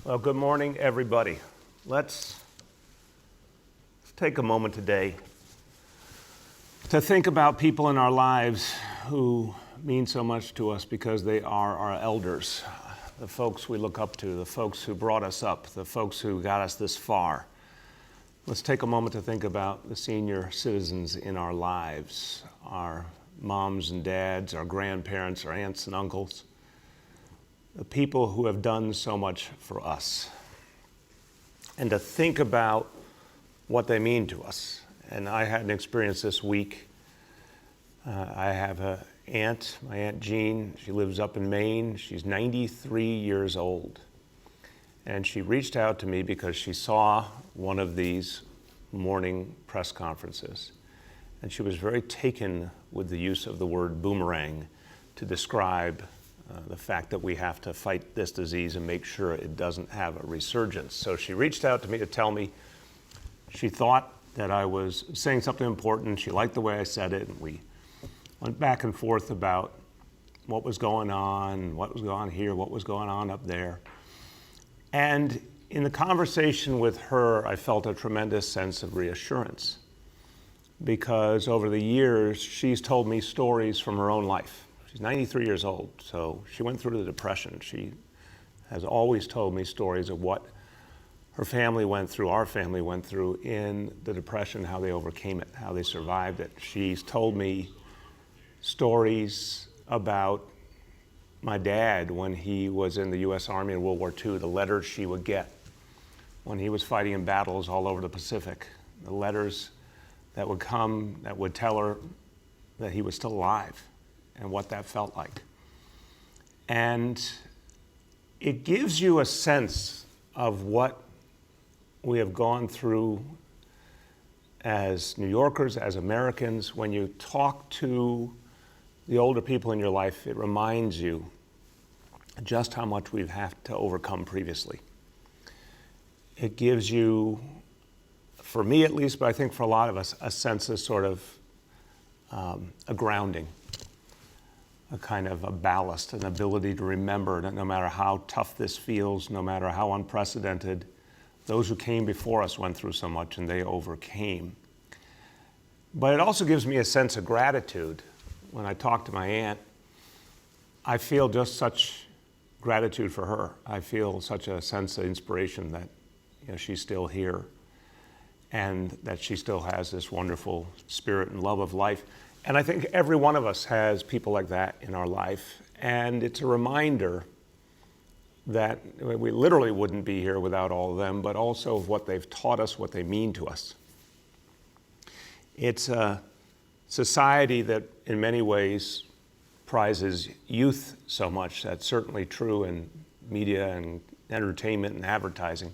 Well, good morning, everybody. Let's take a moment today to think about people in our lives who mean so much to us because they are our elders, the folks we look up to, the folks who brought us up, the folks who got us this far. Let's take a moment to think about the senior citizens in our lives, our moms and dads, our grandparents, our aunts and uncles, the people who have done so much for us, and to think about what they mean to us. And I had an experience this week. I have an aunt, my Aunt Jean. She lives up in Maine. She's 93 years old. And she reached out to me because she saw one of these morning press conferences. And she was very taken with the use of the word boomerang to describe the fact that we have to fight this disease and make sure it doesn't have a resurgence. So she reached out to me to tell me she thought that I was saying something important. She liked the way I said it, and we went back and forth about what was going on here, what was going on up there. And in the conversation with her, I felt a tremendous sense of reassurance, because over the years, she's told me stories from her own life. She's 93 years old, so she went through the Depression. She has always told me stories of what her family went through, our family went through in the Depression, how they overcame it, how they survived it. She's told me stories about my dad when he was in the U.S. Army in World War II, the letters she would get when he was fighting in battles all over the Pacific, the letters that would come that would tell her that he was still alive, and what that felt like. And it gives you a sense of what we have gone through as New Yorkers, as Americans. When you talk to the older people in your life, it reminds you just how much we've had to overcome previously. It gives you, for me at least, but I think for a lot of us, a sense of sort of a grounding, a kind of a ballast, an ability to remember that no matter how tough this feels, no matter how unprecedented, those who came before us went through so much and they overcame. But it also gives me a sense of gratitude. When I talk to my aunt, I feel just such gratitude for her. I feel such a sense of inspiration that she's still here and that she still has this wonderful spirit and love of life. And I think every one of us has people like that in our life. And it's a reminder that we literally wouldn't be here without all of them, but also of what they've taught us, what they mean to us. It's a society that in many ways prizes youth so much. That's certainly true in media and entertainment and advertising.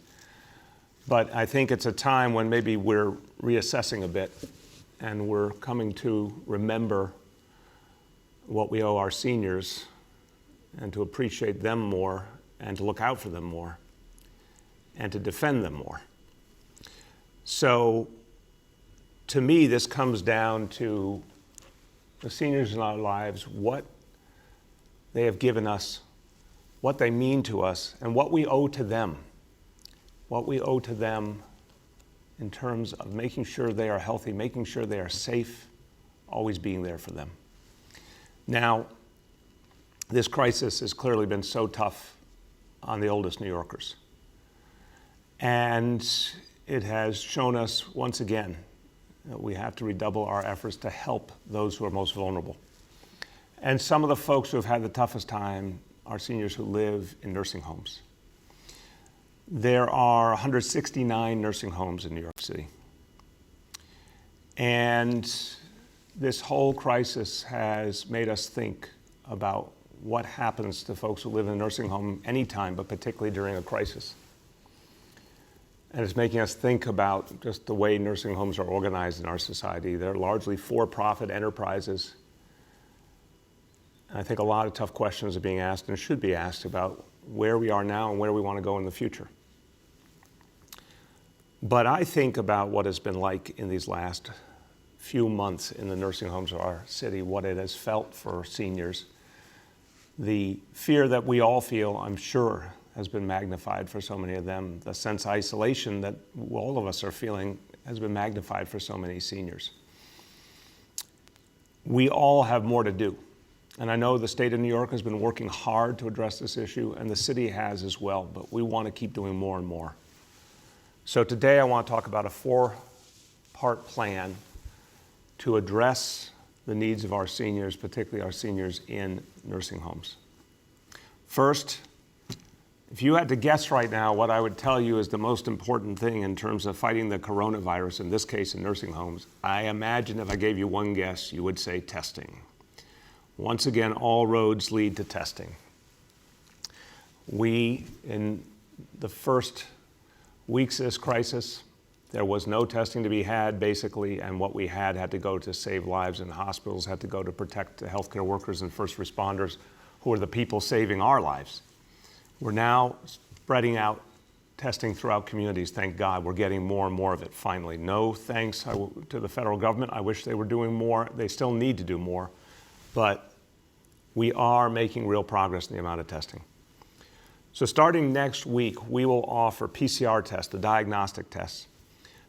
But I think it's a time when maybe we're reassessing a bit, and we're coming to remember what we owe our seniors and to appreciate them more and to look out for them more and to defend them more. So to me, this comes down to the seniors in our lives, what they have given us, what they mean to us, and what we owe to them. What we owe to them in terms of making sure they are healthy, making sure they are safe, always being there for them. Now, this crisis has clearly been so tough on the oldest New Yorkers. And it has shown us once again that we have to redouble our efforts to help those who are most vulnerable. And some of the folks who have had the toughest time are seniors who live in nursing homes. There are 169 nursing homes in New York City. And this whole crisis has made us think about what happens to folks who live in a nursing home anytime, but particularly during a crisis. And it's making us think about just the way nursing homes are organized in our society. They're largely for-profit enterprises. And I think a lot of tough questions are being asked and should be asked about where we are now and where we want to go in the future. But I think about what it's been like in these last few months in the nursing homes of our city, what it has felt for seniors. The fear that we all feel, I'm sure, has been magnified for so many of them. The sense of isolation that all of us are feeling has been magnified for so many seniors. We all have more to do. And I know the state of New York has been working hard to address this issue, and the city has as well, but we want to keep doing more and more. So today I want to talk about a 4-part plan to address the needs of our seniors, particularly our seniors in nursing homes. First, if you had to guess right now, what I would tell you is the most important thing in terms of fighting the coronavirus, in this case in nursing homes, I imagine if I gave you one guess, you would say testing. Once again, all roads lead to testing. We, in the first weeks of this crisis, there was no testing to be had, basically, and what we had to go to save lives in hospitals, had to go to protect the healthcare workers and first responders, who are the people saving our lives. We're now spreading out testing throughout communities, thank God. We're getting more and more of it, finally. No thanks to the federal government. I wish they were doing more. They still need to do more. But we are making real progress in the amount of testing. So starting next week, we will offer PCR tests, the diagnostic tests,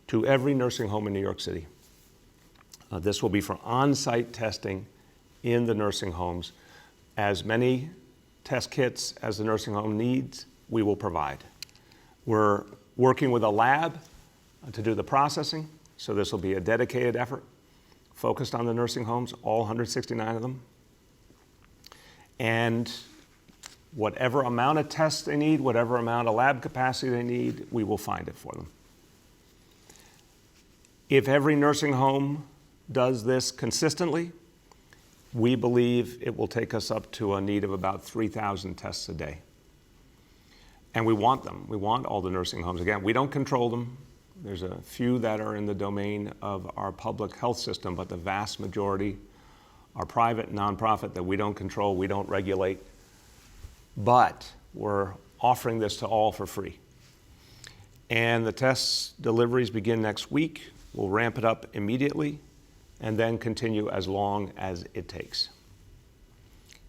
to every nursing home in New York City. This will be for on-site testing in the nursing homes. As many test kits as the nursing home needs, we will provide. We're working with a lab to do the processing, so this will be a dedicated effort focused on the nursing homes, all 169 of them. And whatever amount of tests they need, whatever amount of lab capacity they need, we will find it for them. If every nursing home does this consistently, we believe it will take us up to a need of about 3,000 tests a day. And we want them. We want all the nursing homes. Again, we don't control them. There's a few that are in the domain of our public health system, but the vast majority are private, nonprofit that we don't control, we don't regulate. But we're offering this to all for free. And the test deliveries begin next week. We'll ramp it up immediately and then continue as long as it takes.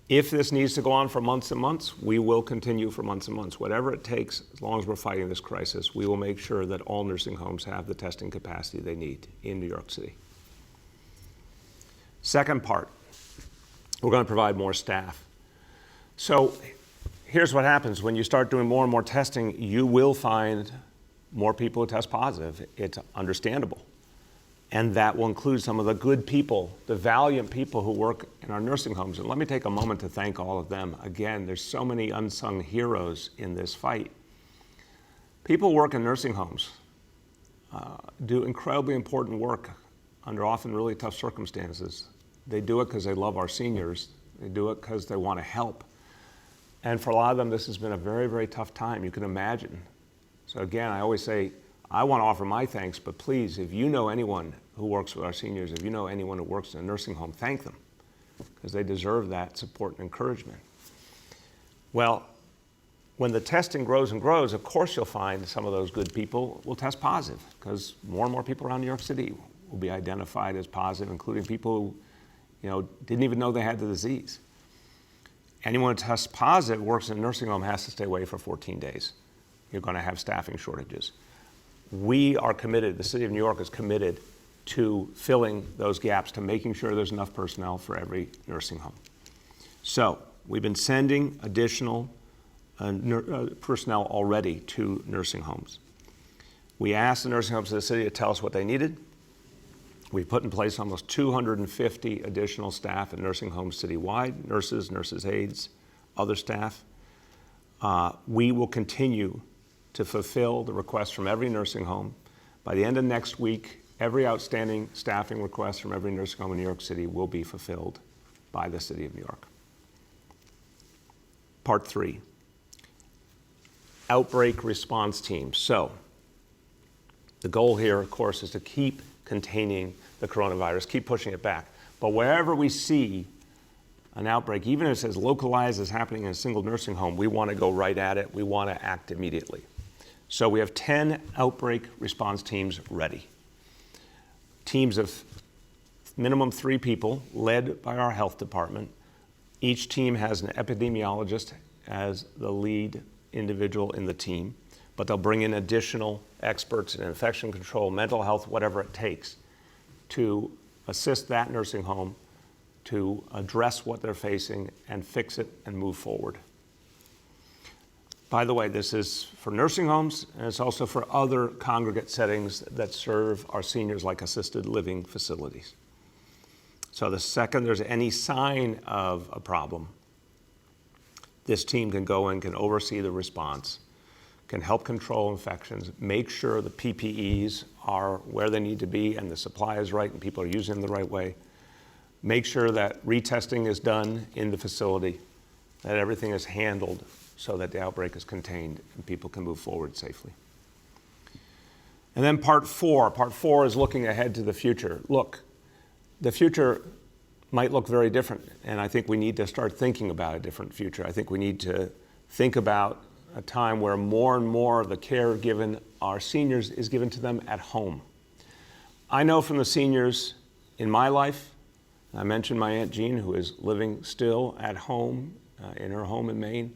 If this needs to go on for months and months, we will continue for months and months. Whatever it takes, as long as we're fighting this crisis, we will make sure that all nursing homes have the testing capacity they need in New York City. Second part, we're going to provide more staff. So here's what happens. When you start doing more and more testing, you will find more people who test positive. It's understandable. And that will include some of the good people, the valiant people who work in our nursing homes. And let me take a moment to thank all of them. Again, there's so many unsung heroes in this fight. People who work in nursing homes do incredibly important work under often really tough circumstances. They do it because they love our seniors. They do it because they want to help. And for a lot of them, this has been a very, very tough time, you can imagine. So again, I always say, I want to offer my thanks, but please, if you know anyone who works with our seniors, if you know anyone who works in a nursing home, thank them, because they deserve that support and encouragement. Well, when the testing grows and grows, of course you'll find some of those good people will test positive, because more and more people around New York City will be identified as positive, including people who didn't even know they had the disease. Anyone who tests positive, works in a nursing home, has to stay away for 14 days. You're going to have staffing shortages. We are committed, the city of New York is committed to filling those gaps, to making sure there's enough personnel for every nursing home. So we've been sending additional personnel already to nursing homes. We asked the nursing homes of the city to tell us what they needed. We put in place almost 250 additional staff in nursing homes citywide, nurses, nurses' aides, other staff. We will continue to fulfill the requests from every nursing home. By the end of next week, every outstanding staffing request from every nursing home in New York City will be fulfilled by the city of New York. Part 3, outbreak response teams. So the goal here, of course, is to keep containing the coronavirus, keep pushing it back. But wherever we see an outbreak, even if it's as localized as happening in a single nursing home, we want to go right at it. We want to act immediately. So we have 10 outbreak response teams ready. Teams of minimum 3 people led by our health department. Each team has an epidemiologist as the lead individual in the team, but they'll bring in additional experts in infection control, mental health, whatever it takes to assist that nursing home to address what they're facing and fix it and move forward. By the way, this is for nursing homes, and it's also for other congregate settings that serve our seniors, like assisted living facilities. So the second there's any sign of a problem, this team can go in, can oversee the response, can help control infections, make sure the PPEs are where they need to be and the supply is right and people are using them the right way, make sure that retesting is done in the facility, that everything is handled so that the outbreak is contained and people can move forward safely. And then part four is looking ahead to the future. Look, the future might look very different, and I think we need to start thinking about a different future. I think we need to think about a time where more and more of the care given our seniors is given to them at home. I know from the seniors in my life, I mentioned my Aunt Jean, who is living still at home in her home in Maine,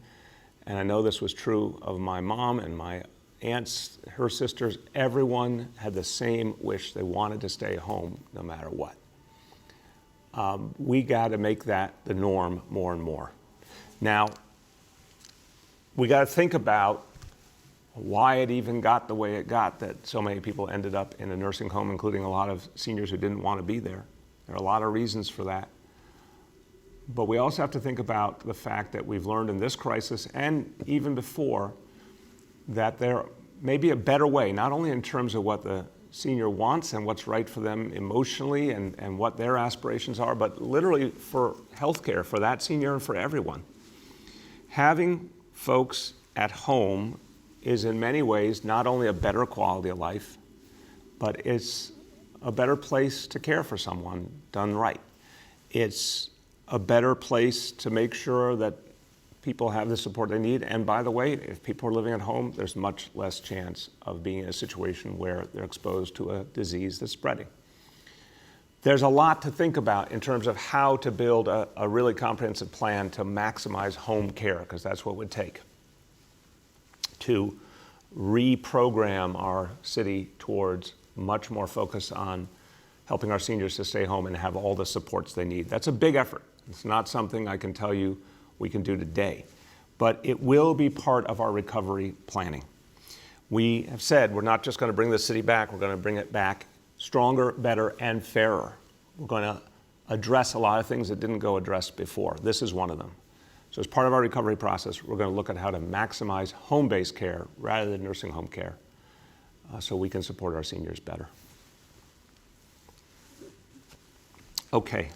and I know this was true of my mom and my aunts, her sisters. Everyone had the same wish. They wanted to stay home no matter what. We got to make that the norm more and more. Now, we got to think about why it even got the way it got, that so many people ended up in a nursing home, including a lot of seniors who didn't want to be there. There are a lot of reasons for that. But we also have to think about the fact that we've learned in this crisis and even before that there may be a better way, not only in terms of what the senior wants and what's right for them emotionally and what their aspirations are, but literally for healthcare, for that senior and for everyone. Having folks at home is in many ways not only a better quality of life, but it's a better place to care for someone done right. It's a better place to make sure that people have the support they need. And by the way, if people are living at home, there's much less chance of being in a situation where they're exposed to a disease that's spreading. There's a lot to think about in terms of how to build a really comprehensive plan to maximize home care, because that's what it would take to reprogram our city towards much more focus on helping our seniors to stay home and have all the supports they need. That's a big effort. It's not something I can tell you we can do today, but it will be part of our recovery planning. We have said we're not just going to bring the city back, we're going to bring it back stronger, better, and fairer. We're going to address a lot of things that didn't go addressed before. This is one of them. So as part of our recovery process, we're going to look at how to maximize home-based care rather than nursing home care so we can support our seniors better. Okay.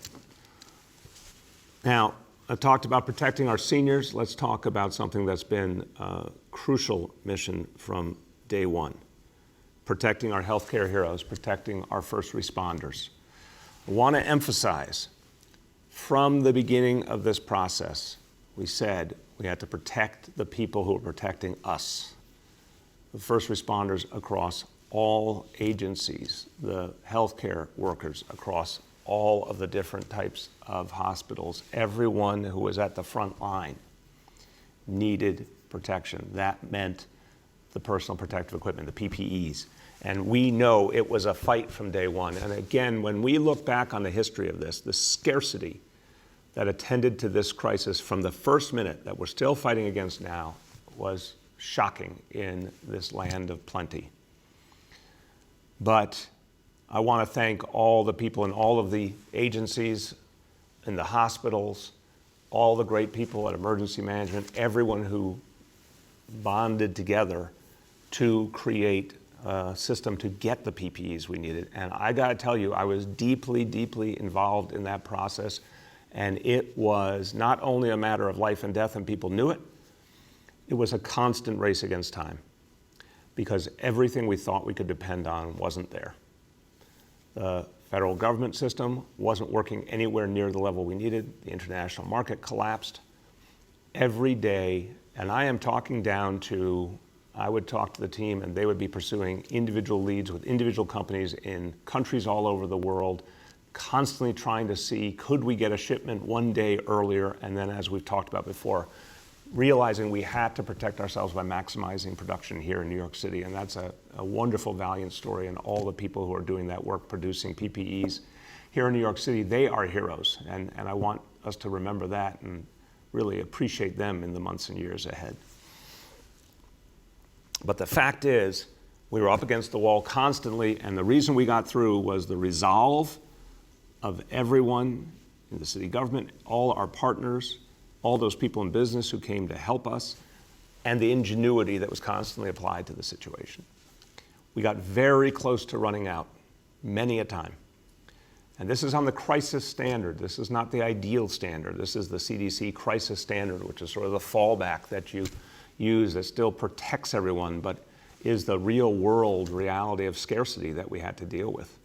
Now, I've talked about protecting our seniors. Let's talk about something that's been a crucial mission from day one. Protecting our healthcare heroes, protecting our first responders. I want to emphasize, from the beginning of this process, we said we had to protect the people who are protecting us. The first responders across all agencies, the healthcare workers across all of the different types of hospitals, everyone who was at the front line needed protection. That meant the personal protective equipment, the PPEs. And we know it was a fight from day one. And again, when we look back on the history of this, the scarcity that attended to this crisis from the first minute that we're still fighting against now was shocking in this land of plenty. But I want to thank all the people in all of the agencies, in the hospitals, all the great people at emergency management, everyone who bonded together to create a system to get the PPEs we needed. And I got to tell you, I was deeply, deeply involved in that process. And it was not only a matter of life and death, and people knew it, it was a constant race against time because everything we thought we could depend on wasn't there. The federal government system wasn't working anywhere near the level we needed. The international market collapsed. Every day, and I am talking down to, I would talk to the team and they would be pursuing individual leads with individual companies in countries all over the world, constantly trying to see, could we get a shipment one day earlier? And then, as we've talked about before, realizing we had to protect ourselves by maximizing production here in New York City. And that's a wonderful, valiant story. And all the people who are doing that work, producing PPEs here in New York City, they are heroes. And I want us to remember that and really appreciate them in the months and years ahead. But the fact is, we were up against the wall constantly, and the reason we got through was the resolve of everyone in the city government, all our partners, all those people in business who came to help us, and the ingenuity that was constantly applied to the situation. We got very close to running out, many a time. And this is on the crisis standard. This is not the ideal standard. This is the CDC crisis standard, which is sort of the fallback that you use that still protects everyone, but is the real world reality of scarcity that we had to deal with.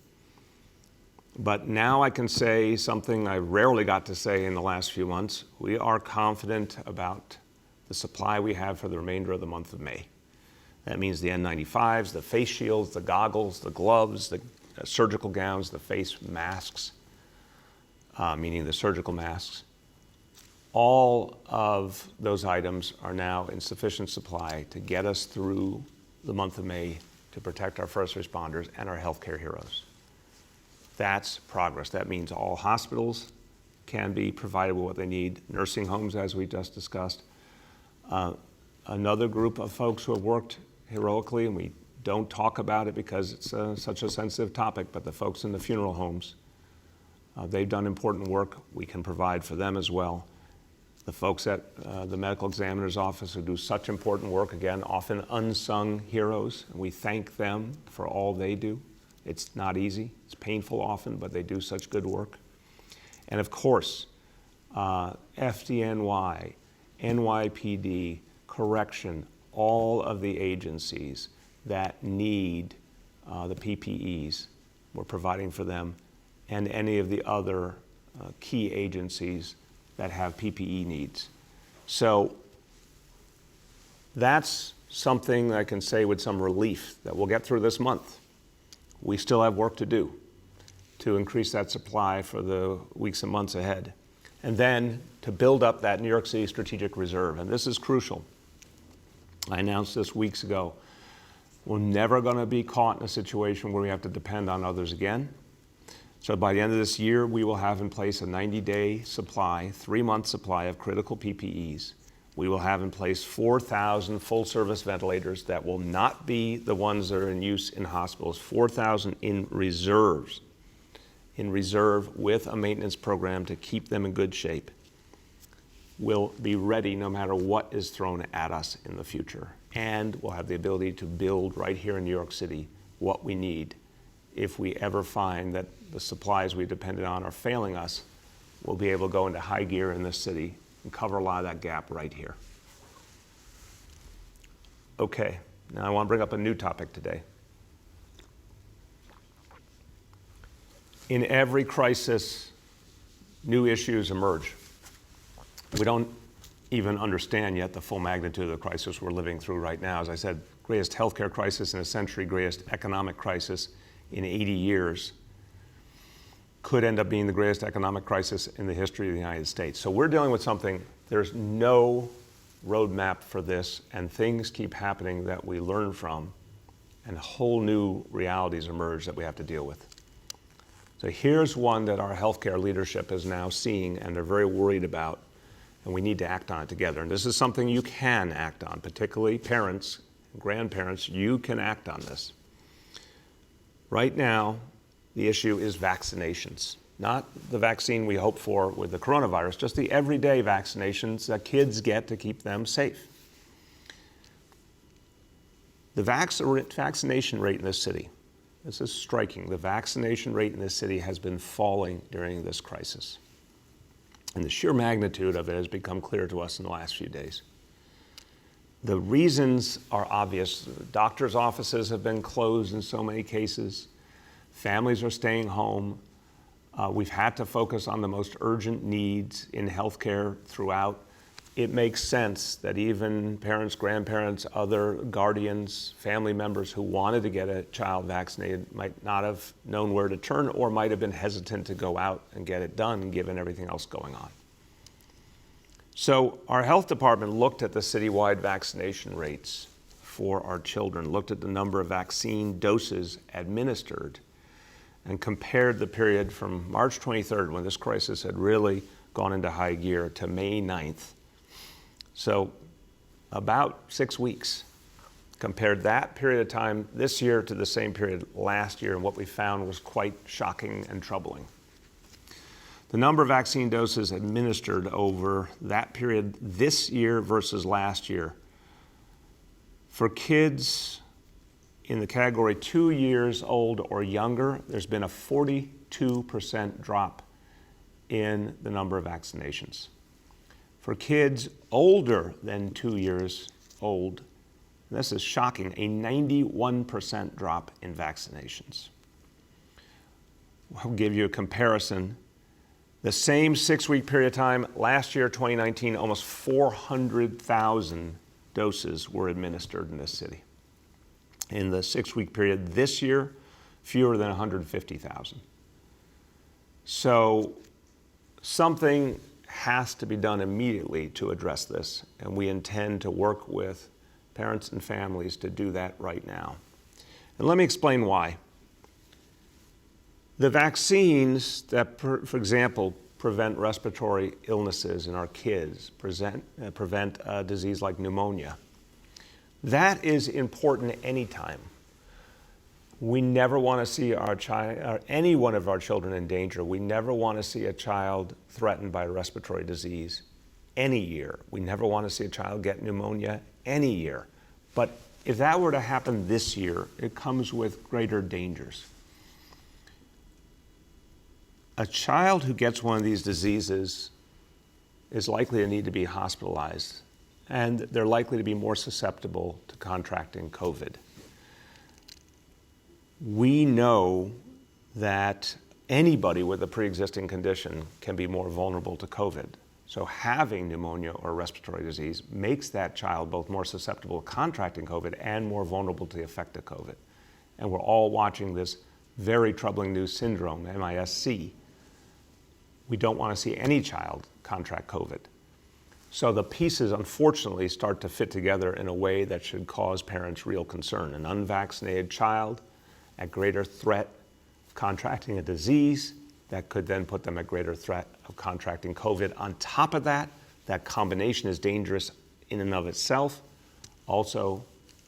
But now I can say something I rarely got to say in the last few months. We are confident about the supply we have for the remainder of the month of May. That means the N95s, the face shields, the goggles, the gloves, the surgical gowns, the face masks, meaning the surgical masks. All of those items are now in sufficient supply to get us through the month of May to protect our first responders and our healthcare heroes. That's progress. That means all hospitals can be provided with what they need, nursing homes, as we just discussed. Another group of folks who have worked heroically, and we don't talk about it because it's such a sensitive topic, but the folks in the funeral homes, they've done important work. We can provide for them as well. The folks at the medical examiner's office who do such important work, again, often unsung heroes, and we thank them for all they do. It's not easy, it's painful often, but they do such good work. And of course, FDNY, NYPD, correction, all of the agencies that need the PPEs, we're providing for them, and any of the other key agencies that have PPE needs. So that's something I can say with some relief that we'll get through this month. We still have work to do to increase that supply for the weeks and months ahead. And then to build up that New York City Strategic Reserve. And this is crucial. I announced this weeks ago. We're never going to be caught in a situation where we have to depend on others again. So by the end of this year, we will have in place a 90-day supply, 3-month supply of critical PPEs. We will have in place 4,000 full-service ventilators that will not be the ones that are in use in hospitals, 4,000 in reserve with a maintenance program to keep them in good shape. We'll be ready no matter what is thrown at us in the future. And we'll have the ability to build right here in New York City what we need. If we ever find that the supplies we depended on are failing us, we'll be able to go into high gear in this city and cover a lot of that gap right here. Okay, now I want to bring up a new topic today. In every crisis, new issues emerge. We don't even understand yet the full magnitude of the crisis we're living through right now. As I said, greatest healthcare crisis in a century, greatest economic crisis in 80 years. Could end up being the greatest economic crisis in the history of the United States. So we're dealing with something, there's no roadmap for this, and things keep happening that we learn from, and whole new realities emerge that we have to deal with. So here's one that our healthcare leadership is now seeing and they're very worried about, and we need to act on it together. And this is something you can act on, particularly parents, grandparents, you can act on this. Right now, the issue is vaccinations, not the vaccine we hope for with the coronavirus, just the everyday vaccinations that kids get to keep them safe. The vaccination rate in this city, this is striking, the vaccination rate in this city has been falling during this crisis. And the sheer magnitude of it has become clear to us in the last few days. The reasons are obvious. Doctors' offices have been closed in so many cases. Families are staying home. We've had to focus on the most urgent needs in healthcare throughout. It makes sense that even parents, grandparents, other guardians, family members who wanted to get a child vaccinated might not have known where to turn or might have been hesitant to go out and get it done given everything else going on. So our health department looked at the citywide vaccination rates for our children, looked at the number of vaccine doses administered, and compared the period from March 23rd, when this crisis had really gone into high gear, to May 9th. So about 6 weeks. Compared that period of time this year to the same period last year, and what we found was quite shocking and troubling. The number of vaccine doses administered over that period this year versus last year, for kids in the category 2 years old or younger, there's been a 42% drop in the number of vaccinations. For kids older than 2 years old, this is shocking, a 91% drop in vaccinations. I'll give you a comparison. The same 6-week period of time, last year, 2019, almost 400,000 doses were administered in this city. In the 6-week period this year, fewer than 150,000. So something has to be done immediately to address this, and we intend to work with parents and families to do that right now. And let me explain why. The vaccines that, for example, prevent respiratory illnesses in our kids, prevent a disease like pneumonia, that is important anytime. We never want to see any one of our children in danger. We never want to see a child threatened by respiratory disease any year. We never want to see a child get pneumonia any year. But if that were to happen this year, it comes with greater dangers. A child who gets one of these diseases is likely to need to be hospitalized, and they're likely to be more susceptible to contracting COVID. We know that anybody with a pre-existing condition can be more vulnerable to COVID. So having pneumonia or respiratory disease makes that child both more susceptible to contracting COVID and more vulnerable to the effect of COVID. And we're all watching this very troubling new syndrome, MIS-C. We don't want to see any child contract COVID. So the pieces, unfortunately, start to fit together in a way that should cause parents real concern. An unvaccinated child at greater threat of contracting a disease that could then put them at greater threat of contracting COVID. On top of that, that combination is dangerous in and of itself. Also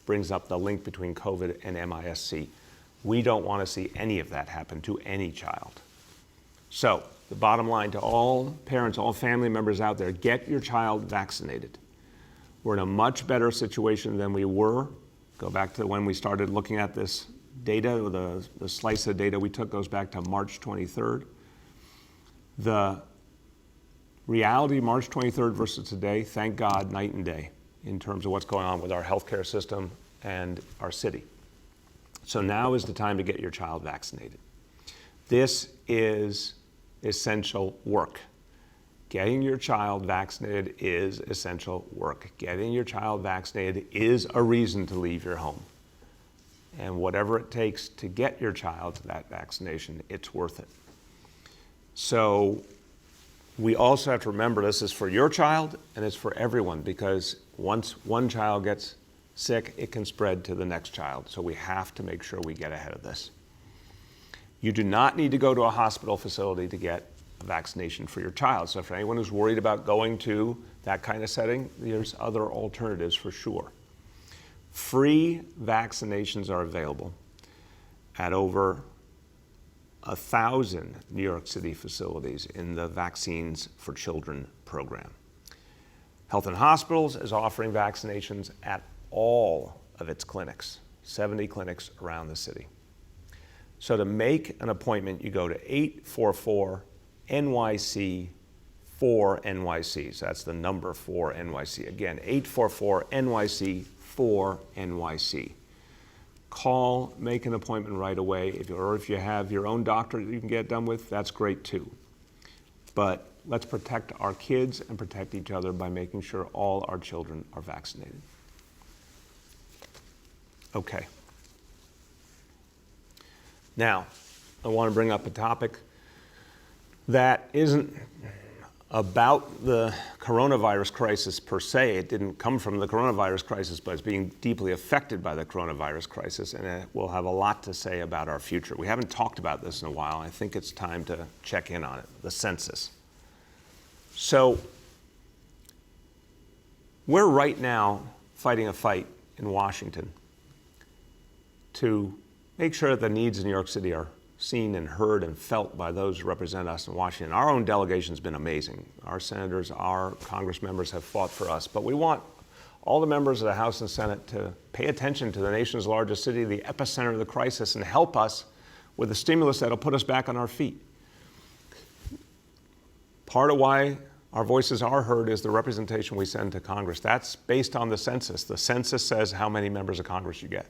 brings up the link between COVID and MIS-C. We don't want to see any of that happen to any child. So the bottom line to all parents, all family members out there, get your child vaccinated. We're in a much better situation than we were. Go back to when we started looking at this data, the slice of data we took goes back to March 23rd. The reality, March 23rd versus today, thank God, night and day in terms of what's going on with our healthcare system and our city. So now is the time to get your child vaccinated. This is essential work. Getting your child vaccinated is essential work. Getting your child vaccinated is a reason to leave your home. And whatever it takes to get your child to that vaccination, it's worth it. So we also have to remember this is for your child and it's for everyone, because once one child gets sick, it can spread to the next child. So we have to make sure we get ahead of this. You do not need to go to a hospital facility to get a vaccination for your child. So for anyone who's worried about going to that kind of setting, there's other alternatives for sure. Free vaccinations are available at over 1,000 New York City facilities in the Vaccines for Children program. Health and Hospitals is offering vaccinations at all of its clinics, 70 clinics around the city. So to make an appointment, you go to 844-NYC-4NYC. So that's the number 4NYC. Again, 844-NYC-4NYC. Call, make an appointment right away. If you have your own doctor that you can get it done with, that's great too. But let's protect our kids and protect each other by making sure all our children are vaccinated. Okay. Now, I want to bring up a topic that isn't about the coronavirus crisis per se. It didn't come from the coronavirus crisis, but it's being deeply affected by the coronavirus crisis, and it will have a lot to say about our future. We haven't talked about this in a while. I think it's time to check in on it, the census. So we're right now fighting a fight in Washington to make sure that the needs in New York City are seen and heard and felt by those who represent us in Washington. Our own delegation's been amazing. Our senators, our Congress members have fought for us, but we want all the members of the House and Senate to pay attention to the nation's largest city, the epicenter of the crisis, and help us with the stimulus that'll put us back on our feet. Part of why our voices are heard is the representation we send to Congress. That's based on the census. The census says how many members of Congress you get.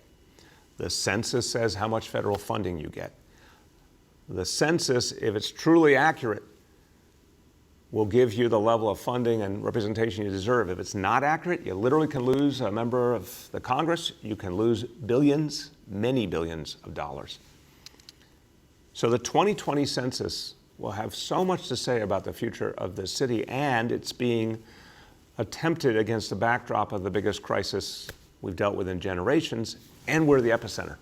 The census says how much federal funding you get. The census, if it's truly accurate, will give you the level of funding and representation you deserve. If it's not accurate, you literally can lose a member of the Congress. You can lose billions, many billions of dollars. So the 2020 census will have so much to say about the future of the city, and it's being attempted against the backdrop of the biggest crisis we've dealt with in generations, and we're the epicenter.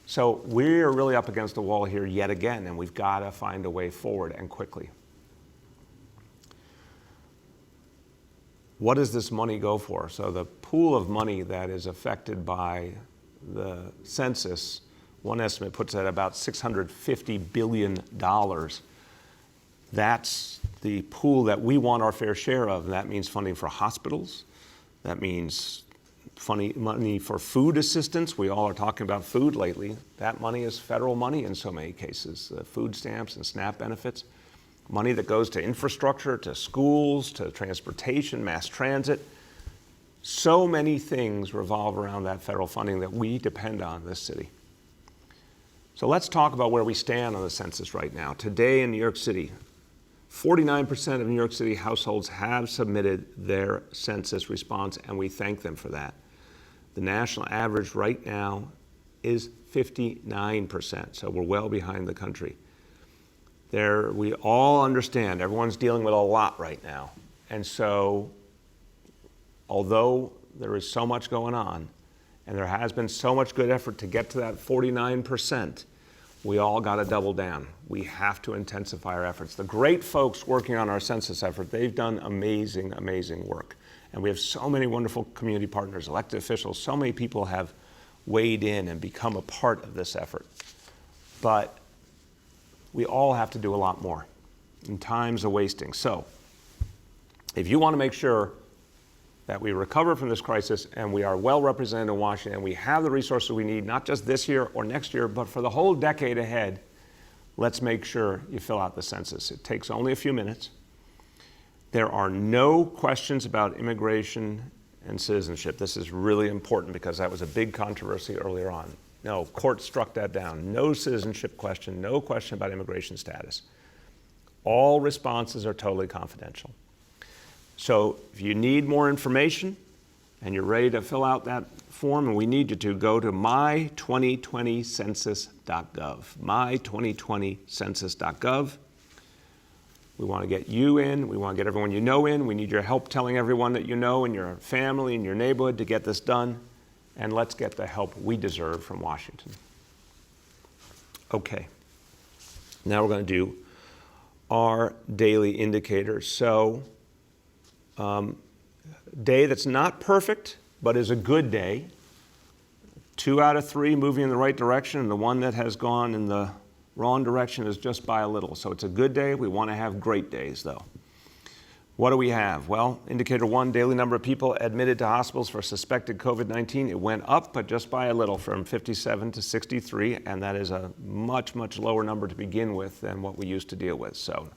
So we're really up against the wall here yet again, and we've got to find a way forward, and quickly. What does this money go for? So the pool of money that is affected by the census, one estimate puts it at about $650 billion. That's the pool that we want our fair share of, and that means funding for hospitals. That means money for food assistance. We all are talking about food lately. That money is federal money in so many cases, food stamps and SNAP benefits. Money that goes to infrastructure, to schools, to transportation, mass transit. So many things revolve around that federal funding that we depend on in this city. So let's talk about where we stand on the census right now. Today in New York City, 49% of New York City households have submitted their census response, and we thank them for that. The national average right now is 59%, so we're well behind the country. We all understand, everyone's dealing with a lot right now. And so, although there is so much going on, and there has been so much good effort to get to that 49%, we all got to double down. We have to intensify our efforts. The great folks working on our census effort, they've done amazing, amazing work. And we have so many wonderful community partners, elected officials, so many people have weighed in and become a part of this effort. But we all have to do a lot more, and time's a wasting. So, if you want to make sure that we recover from this crisis and we are well represented in Washington and we have the resources we need, not just this year or next year, but for the whole decade ahead, let's make sure you fill out the census. It takes only a few minutes. There are no questions about immigration and citizenship. This is really important because that was a big controversy earlier on. No, court struck that down. No citizenship question, no question about immigration status. All responses are totally confidential. So if you need more information and you're ready to fill out that form, and we need you to, go to my2020census.gov, my2020census.gov. We want to get you in. We want to get everyone you know in. We need your help telling everyone that you know in your family, in your neighborhood to get this done. And let's get the help we deserve from Washington. Okay. Now we're going to do our daily indicators. So, day that's not perfect, but is a good day. 2 out of 3 moving in the right direction, and the one that has gone in the wrong direction is just by a little. So it's a good day. We want to have great days, though. What do we have? Well, indicator 1, daily number of people admitted to hospitals for suspected COVID-19. It went up, but just by a little, from 57 to 63, and that is a much, much lower number to begin with than what we used to deal with. So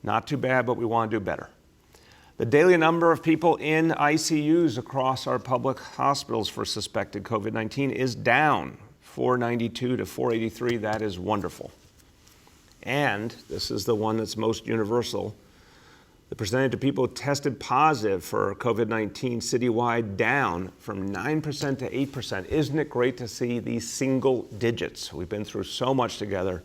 not too bad, but we want to do better. The daily number of people in ICUs across our public hospitals for suspected COVID-19 is down, 492 to 483. That is wonderful. And this is the one that's most universal. The percentage of people tested positive for COVID-19 citywide down from 9% to 8%. Isn't it great to see these single digits? We've been through so much together.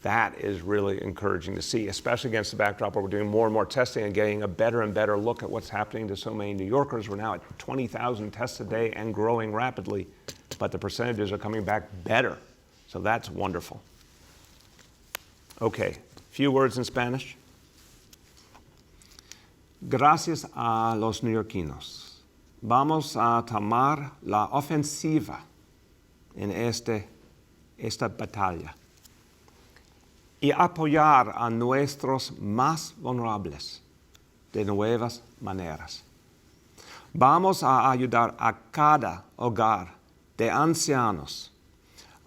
That is really encouraging to see, especially against the backdrop where we're doing more and more testing and getting a better and better look at what's happening to so many New Yorkers. We're now at 20,000 tests a day and growing rapidly, but the percentages are coming back better. So that's wonderful. Okay, few words in Spanish. Gracias a los neoyorquinos. Vamos a tomar la ofensiva en esta batalla y apoyar a nuestros más vulnerables de nuevas maneras. Vamos a ayudar a cada hogar de ancianos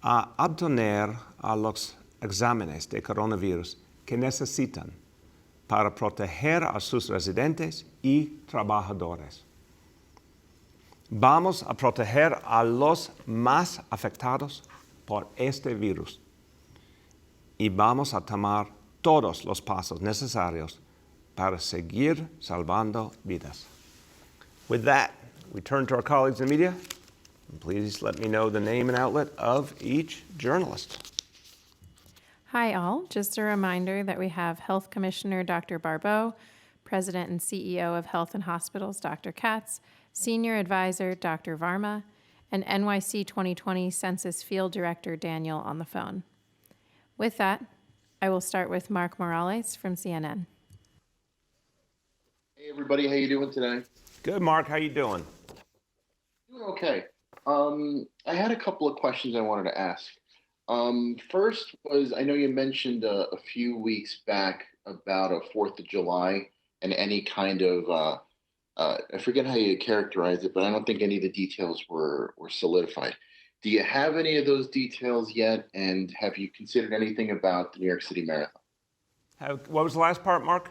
a obtener a los exámenes de coronavirus que necesitan para proteger a sus residentes y trabajadores. Vamos a proteger a los más afectados por este virus y vamos a tomar todos los pasos necesarios para seguir salvando vidas. With that, we turn to our colleagues in the media. Please let me know the name and outlet of each journalist. Hi all, just a reminder that we have Health Commissioner Dr. Barbeau, President and CEO of Health and Hospitals Dr. Katz, Senior Advisor Dr. Varma, and NYC 2020 Census Field Director Daniel on the phone. With that, I will start with Mark Morales from CNN. Hey everybody, how you doing today? Good, Mark. How you doing? Doing okay. I had a couple of questions I wanted to ask. First was, I know you mentioned a few weeks back about a 4th of July and any kind of, I forget how you characterize it, but I don't think any of the details were solidified. Do you have any of those details yet? And have you considered anything about the New York City Marathon? What was the last part, Mark?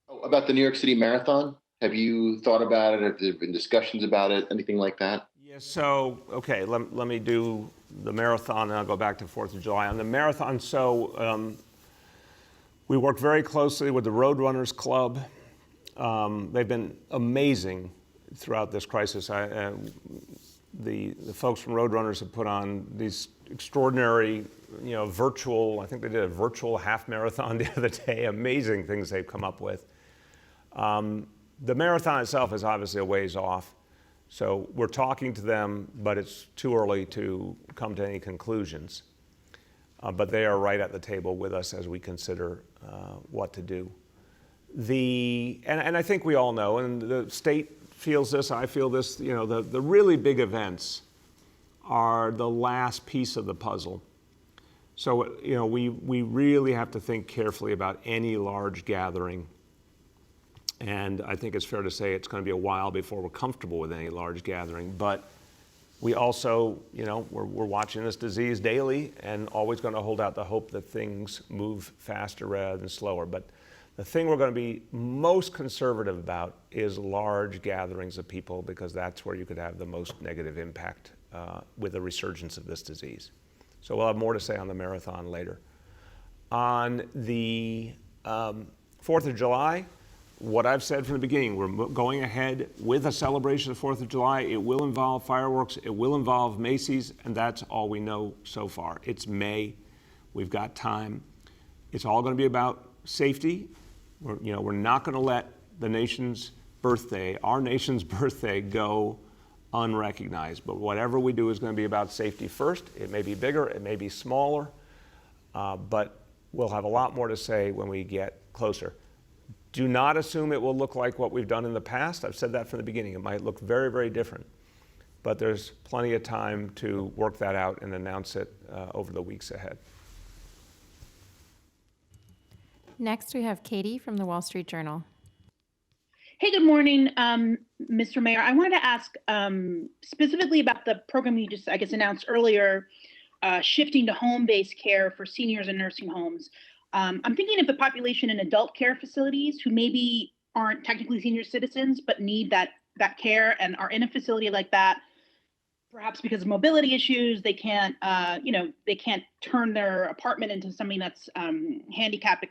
Oh, about the New York City Marathon? Have you thought about it? Have there been discussions about it? Anything like that? Yes, so, okay, let me do the marathon and I'll go back to 4th of July. On the marathon, we work very closely with the Roadrunners Club. They've been amazing throughout this crisis. The folks from Roadrunners have put on these extraordinary, virtual, I think they did a virtual half marathon the other day, amazing things they've come up with. The marathon itself is obviously a ways off. So we're talking to them, but it's too early to come to any conclusions. But they are right at the table with us as we consider what to do. And I think we all know, and the state feels this, I feel this, the really big events are the last piece of the puzzle. So, we really have to think carefully about any large gathering. And I think it's fair to say it's going to be a while before we're comfortable with any large gathering. But we also, we're watching this disease daily and always going to hold out the hope that things move faster rather than slower. But the thing we're going to be most conservative about is large gatherings of people, because that's where you could have the most negative impact with the resurgence of this disease. So we'll have more to say on the marathon later. On the 4th of July, what I've said from the beginning, we're going ahead with a celebration of 4th of July. It will involve fireworks. It will involve Macy's, and that's all we know so far. It's May. We've got time. It's all going to be about safety. We're not going to let our nation's birthday, go unrecognized. But whatever we do is going to be about safety first. It may be bigger, it may be smaller, but we'll have a lot more to say when we get closer. Do not assume it will look like what we've done in the past. I've said that from the beginning. It might look very, very different. But there's plenty of time to work that out and announce it over the weeks ahead. Next, we have Katie from the Wall Street Journal. Hey, good morning, Mr. Mayor. I wanted to ask specifically about the program you just, announced earlier, shifting to home-based care for seniors in nursing homes. I'm thinking of the population in adult care facilities who maybe aren't technically senior citizens, but need that care and are in a facility like that. Perhaps because of mobility issues, they can't turn their apartment into something that's handicap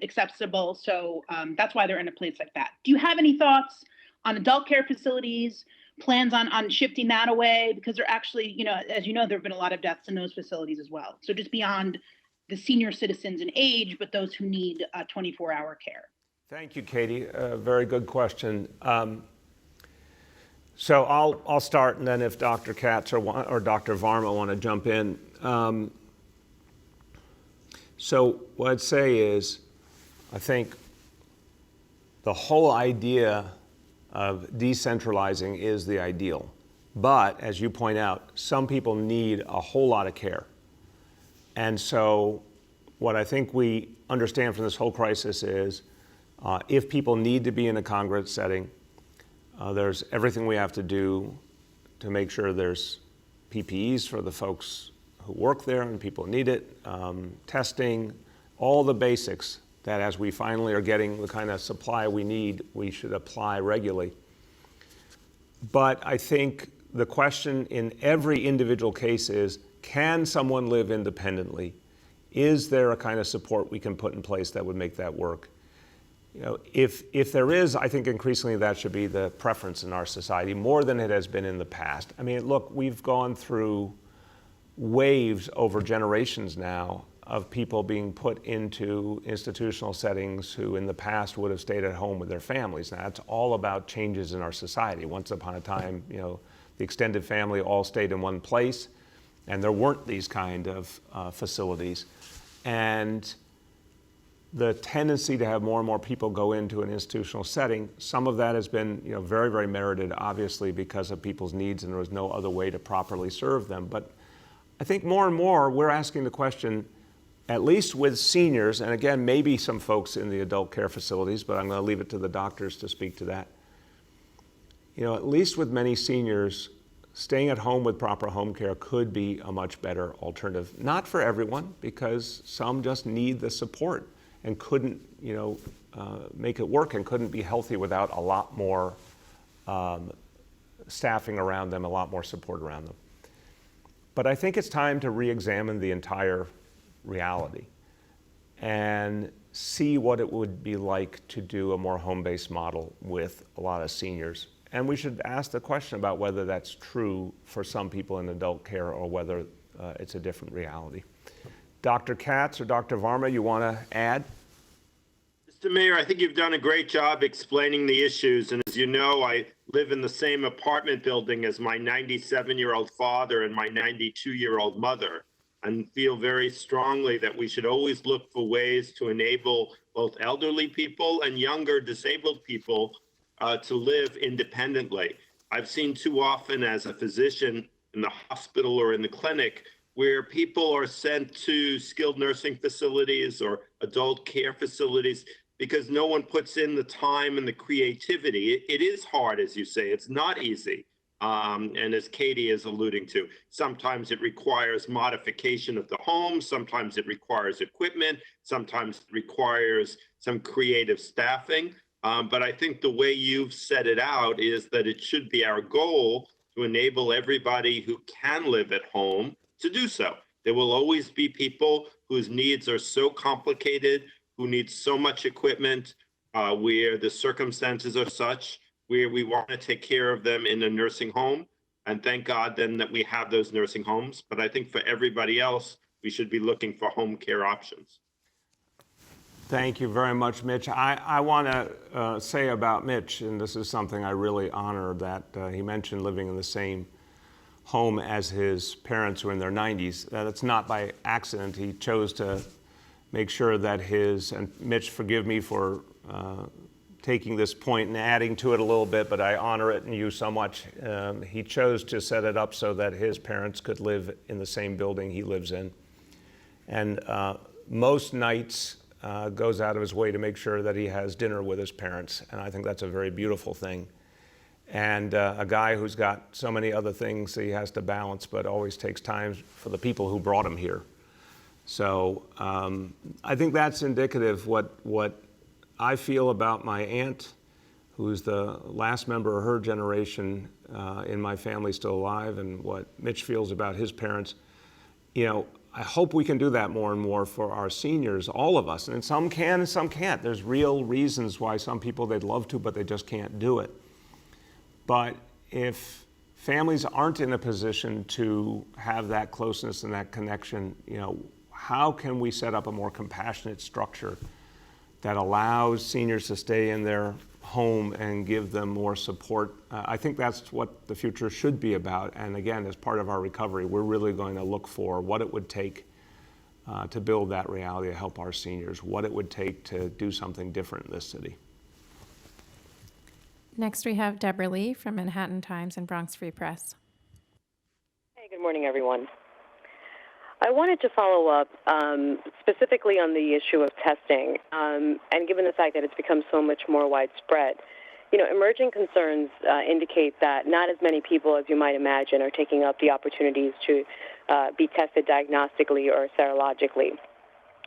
accessible. So that's why they're in a place like that. Do you have any thoughts on adult care facilities, plans on shifting that away? Because they're actually, as you know, there have been a lot of deaths in those facilities as well. So just beyond the senior citizens in age, but those who need 24-hour care? Thank you, Katie. Very good question. So I'll start, and then if Dr. Katz or Dr. Varma want to jump in. So what I'd say is, I think the whole idea of decentralizing is the ideal. But as you point out, some people need a whole lot of care. And so what I think we understand from this whole crisis is if people need to be in a congregate setting, there's everything we have to do to make sure there's PPEs for the folks who work there and people need it, testing, all the basics that as we finally are getting the kind of supply we need, we should apply regularly. But I think the question in every individual case is, can someone live independently? Is there a kind of support we can put in place that would make that work? You know, if there is, I think increasingly that should be the preference in our society, more than it has been in the past. I mean, look, we've gone through waves over generations now of people being put into institutional settings who in the past would have stayed at home with their families. Now, that's all about changes in our society. Once upon a time, you know, the extended family all stayed in one place, and there weren't these kind of facilities. And the tendency to have more and more people go into an institutional setting, some of that has been, you know, very, very merited, obviously, because of people's needs, and there was no other way to properly serve them. But I think more and more we're asking the question, at least with seniors, and again, maybe some folks in the adult care facilities, but I'm going to leave it to the doctors to speak to that. You know, at least with many seniors, staying at home with proper home care could be a much better alternative. Not for everyone, because some just need the support and couldn't, you know, make it work and couldn't be healthy without a lot more staffing around them, a lot more support around them. But I think it's time to re-examine the entire reality and see what it would be like to do a more home-based model with a lot of seniors. And we should ask the question about whether that's true for some people in adult care or whether it's a different reality. Dr. Katz or Dr. Varma, you want to add? Mr. Mayor, I think you've done a great job explaining the issues. And as you know, I live in the same apartment building as my 97-year-old father and my 92-year-old mother, and feel very strongly that we should always look for ways to enable both elderly people and younger disabled people to live independently. I've seen too often as a physician in the hospital or in the clinic where people are sent to skilled nursing facilities or adult care facilities because no one puts in the time and the creativity. It is hard, as you say, it's not easy. And as Katie is alluding to, sometimes it requires modification of the home, sometimes it requires equipment, sometimes it requires some creative staffing. But I think the way you've set it out is that it should be our goal to enable everybody who can live at home to do so. There will always be people whose needs are so complicated, who need so much equipment, where the circumstances are such where we want to take care of them in a nursing home. And thank God then that we have those nursing homes. But I think for everybody else, we should be looking for home care options. Thank you very much, Mitch. I want to say about Mitch, and this is something I really honor, that he mentioned living in the same home as his parents who are in their 90s. That's not by accident. He chose to make sure that and Mitch, forgive me for taking this point and adding to it a little bit, but I honor it and you so much. He chose to set it up so that his parents could live in the same building he lives in. And most nights goes out of his way to make sure that he has dinner with his parents. And I think that's a very beautiful thing. And a guy who's got so many other things that he has to balance, but always takes time for the people who brought him here. So I think that's indicative what I feel about my aunt, who's the last member of her generation in my family still alive, and what Mitch feels about his parents. You know, I hope we can do that more and more for our seniors, all of us. And some can and some can't. There's real reasons why some people, they'd love to, but they just can't do it. But if families aren't in a position to have that closeness and that connection, you know, how can we set up a more compassionate structure that allows seniors to stay in their home and give them more support. I think that's what the future should be about. And again, as part of our recovery, we're really going to look for what it would take to build that reality to help our seniors, what it would take to do something different in this city. Next, we have Deborah Lee from Manhattan Times and Bronx Free Press. Hey, good morning, everyone. I wanted to follow up specifically on the issue of testing, and given the fact that it's become so much more widespread, emerging concerns indicate that not as many people as you might imagine are taking up the opportunities to be tested diagnostically or serologically.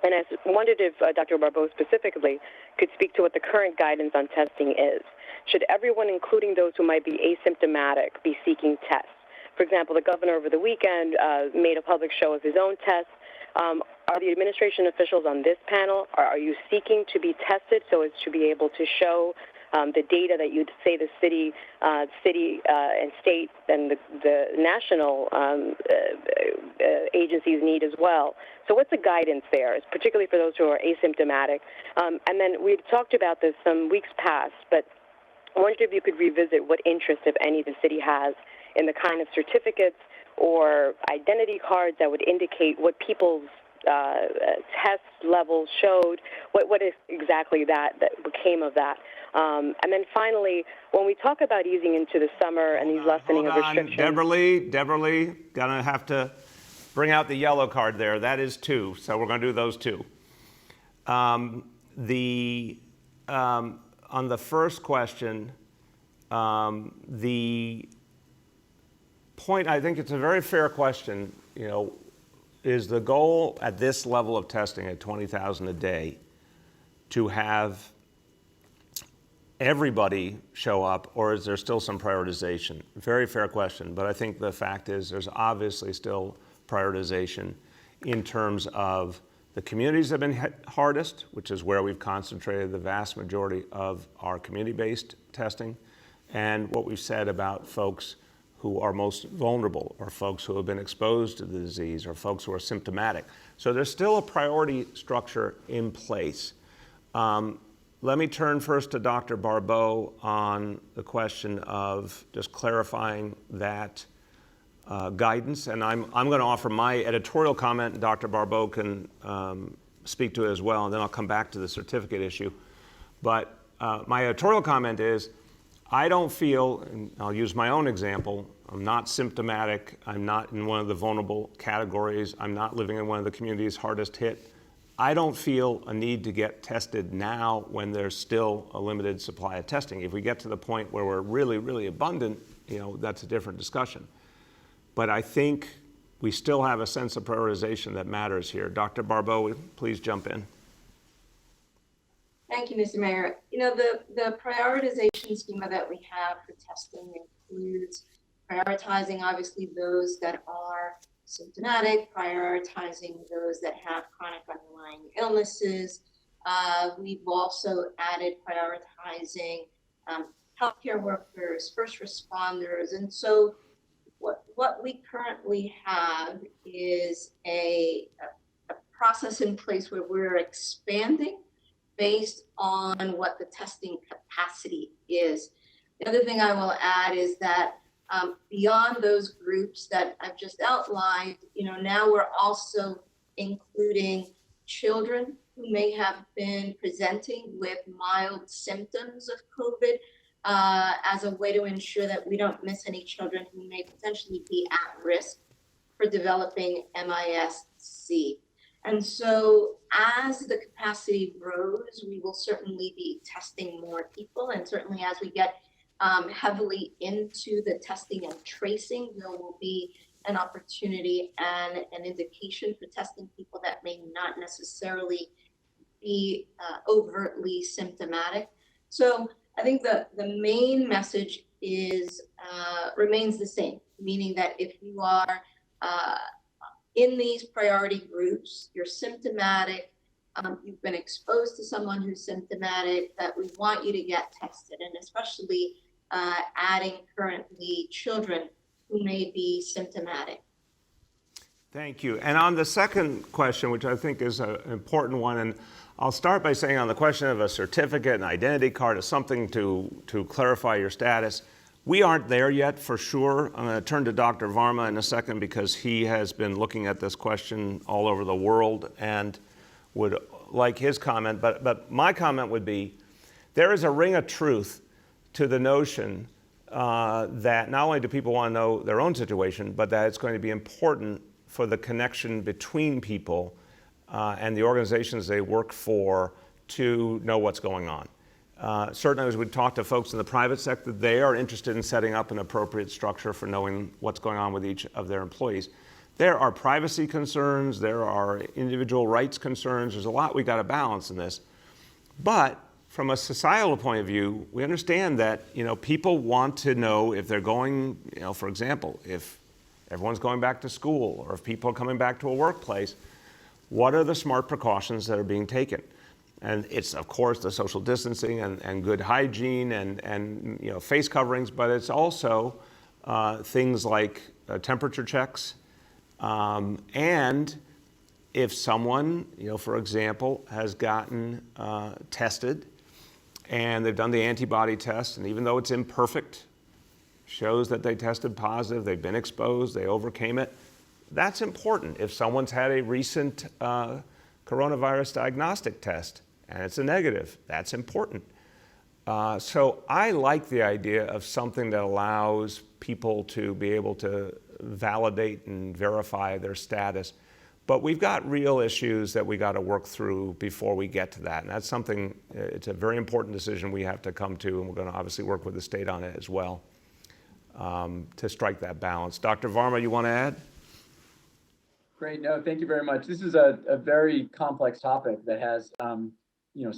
And I wondered if Dr. Barbeau specifically could speak to what the current guidance on testing is. Should everyone, including those who might be asymptomatic, be seeking tests? For example, the governor over the weekend made a public show of his own tests. Are the administration officials on this panel, are you seeking to be tested so as to be able to show the data that you'd say the city and state and the national agencies need as well? So what's the guidance there, particularly for those who are asymptomatic? And then we've talked about this some weeks past, but I wondered if you could revisit what interest, if any, the city has in the kind of certificates or identity cards that would indicate what people's test levels showed, what is exactly that became of that. And then finally, when we talk about easing into the summer and these lessening of restrictions. Deborah Lee, gonna have to bring out the yellow card there. That is 2, so we're gonna do those 2. On the first question, the point, I think it's a very fair question, is the goal at this level of testing at 20,000 a day to have everybody show up, or is there still some prioritization? Very fair question, but I think the fact is there's obviously still prioritization in terms of the communities that have been hit hardest, which is where we've concentrated the vast majority of our community-based testing, and what we've said about folks who are most vulnerable, or folks who have been exposed to the disease, or folks who are symptomatic. So there's still a priority structure in place. Let me turn first to Dr. Barbeau on the question of just clarifying that guidance, and I'm going to offer my editorial comment, and Dr. Barbeau can speak to it as well, and then I'll come back to the certificate issue. But my editorial comment is, I don't feel, and I'll use my own example, I'm not symptomatic, I'm not in one of the vulnerable categories, I'm not living in one of the communities hardest hit. I don't feel a need to get tested now when there's still a limited supply of testing. If we get to the point where we're really, really abundant, that's a different discussion. But I think we still have a sense of prioritization that matters here. Dr. Barbeau, please jump in. Thank you, Mr. Mayor. The prioritization schema that we have for testing includes prioritizing, obviously, those that are symptomatic, prioritizing those that have chronic underlying illnesses. We've also added prioritizing healthcare workers, first responders. And so what we currently have is a process in place where we're expanding based on what the testing capacity is. The other thing I will add is that beyond those groups that I've just outlined, now we're also including children who may have been presenting with mild symptoms of COVID as a way to ensure that we don't miss any children who may potentially be at risk for developing MIS-C. And so as the capacity grows, we will certainly be testing more people. And certainly as we get heavily into the testing and tracing, there will be an opportunity and an indication for testing people that may not necessarily be overtly symptomatic. So I think the main message is remains the same, meaning that if you are in these priority groups, you're symptomatic, you've been exposed to someone who's symptomatic, that we want you to get tested, and especially adding currently children who may be symptomatic. Thank you. And on the second question, which I think is an important one, and I'll start by saying on the question of a certificate, an identity card, is something to clarify your status. We aren't there yet for sure. I'm going to turn to Dr. Varma in a second because he has been looking at this question all over the world and would like his comment. But my comment would be, there is a ring of truth to the notion that not only do people want to know their own situation, but that it's going to be important for the connection between people and the organizations they work for to know what's going on. Certainly, as we talk to folks in the private sector, they are interested in setting up an appropriate structure for knowing what's going on with each of their employees. There are privacy concerns, there are individual rights concerns, there's a lot we got to balance in this. But from a societal point of view, we understand that people want to know if they're going, for example, if everyone's going back to school or if people are coming back to a workplace, what are the smart precautions that are being taken? And it's, of course, the social distancing and good hygiene and face coverings, but it's also things like temperature checks. And if someone, for example, has gotten tested and they've done the antibody test, and even though it's imperfect, shows that they tested positive, they've been exposed, they overcame it, that's important. If someone's had a recent coronavirus diagnostic test and it's a negative, that's important. So I like the idea of something that allows people to be able to validate and verify their status. But we've got real issues that we got to work through before we get to that. And that's something, it's a very important decision we have to come to, and we're going to obviously work with the state on it as well to strike that balance. Dr. Varma, you want to add? Great. No, thank you very much. This is a very complex topic that has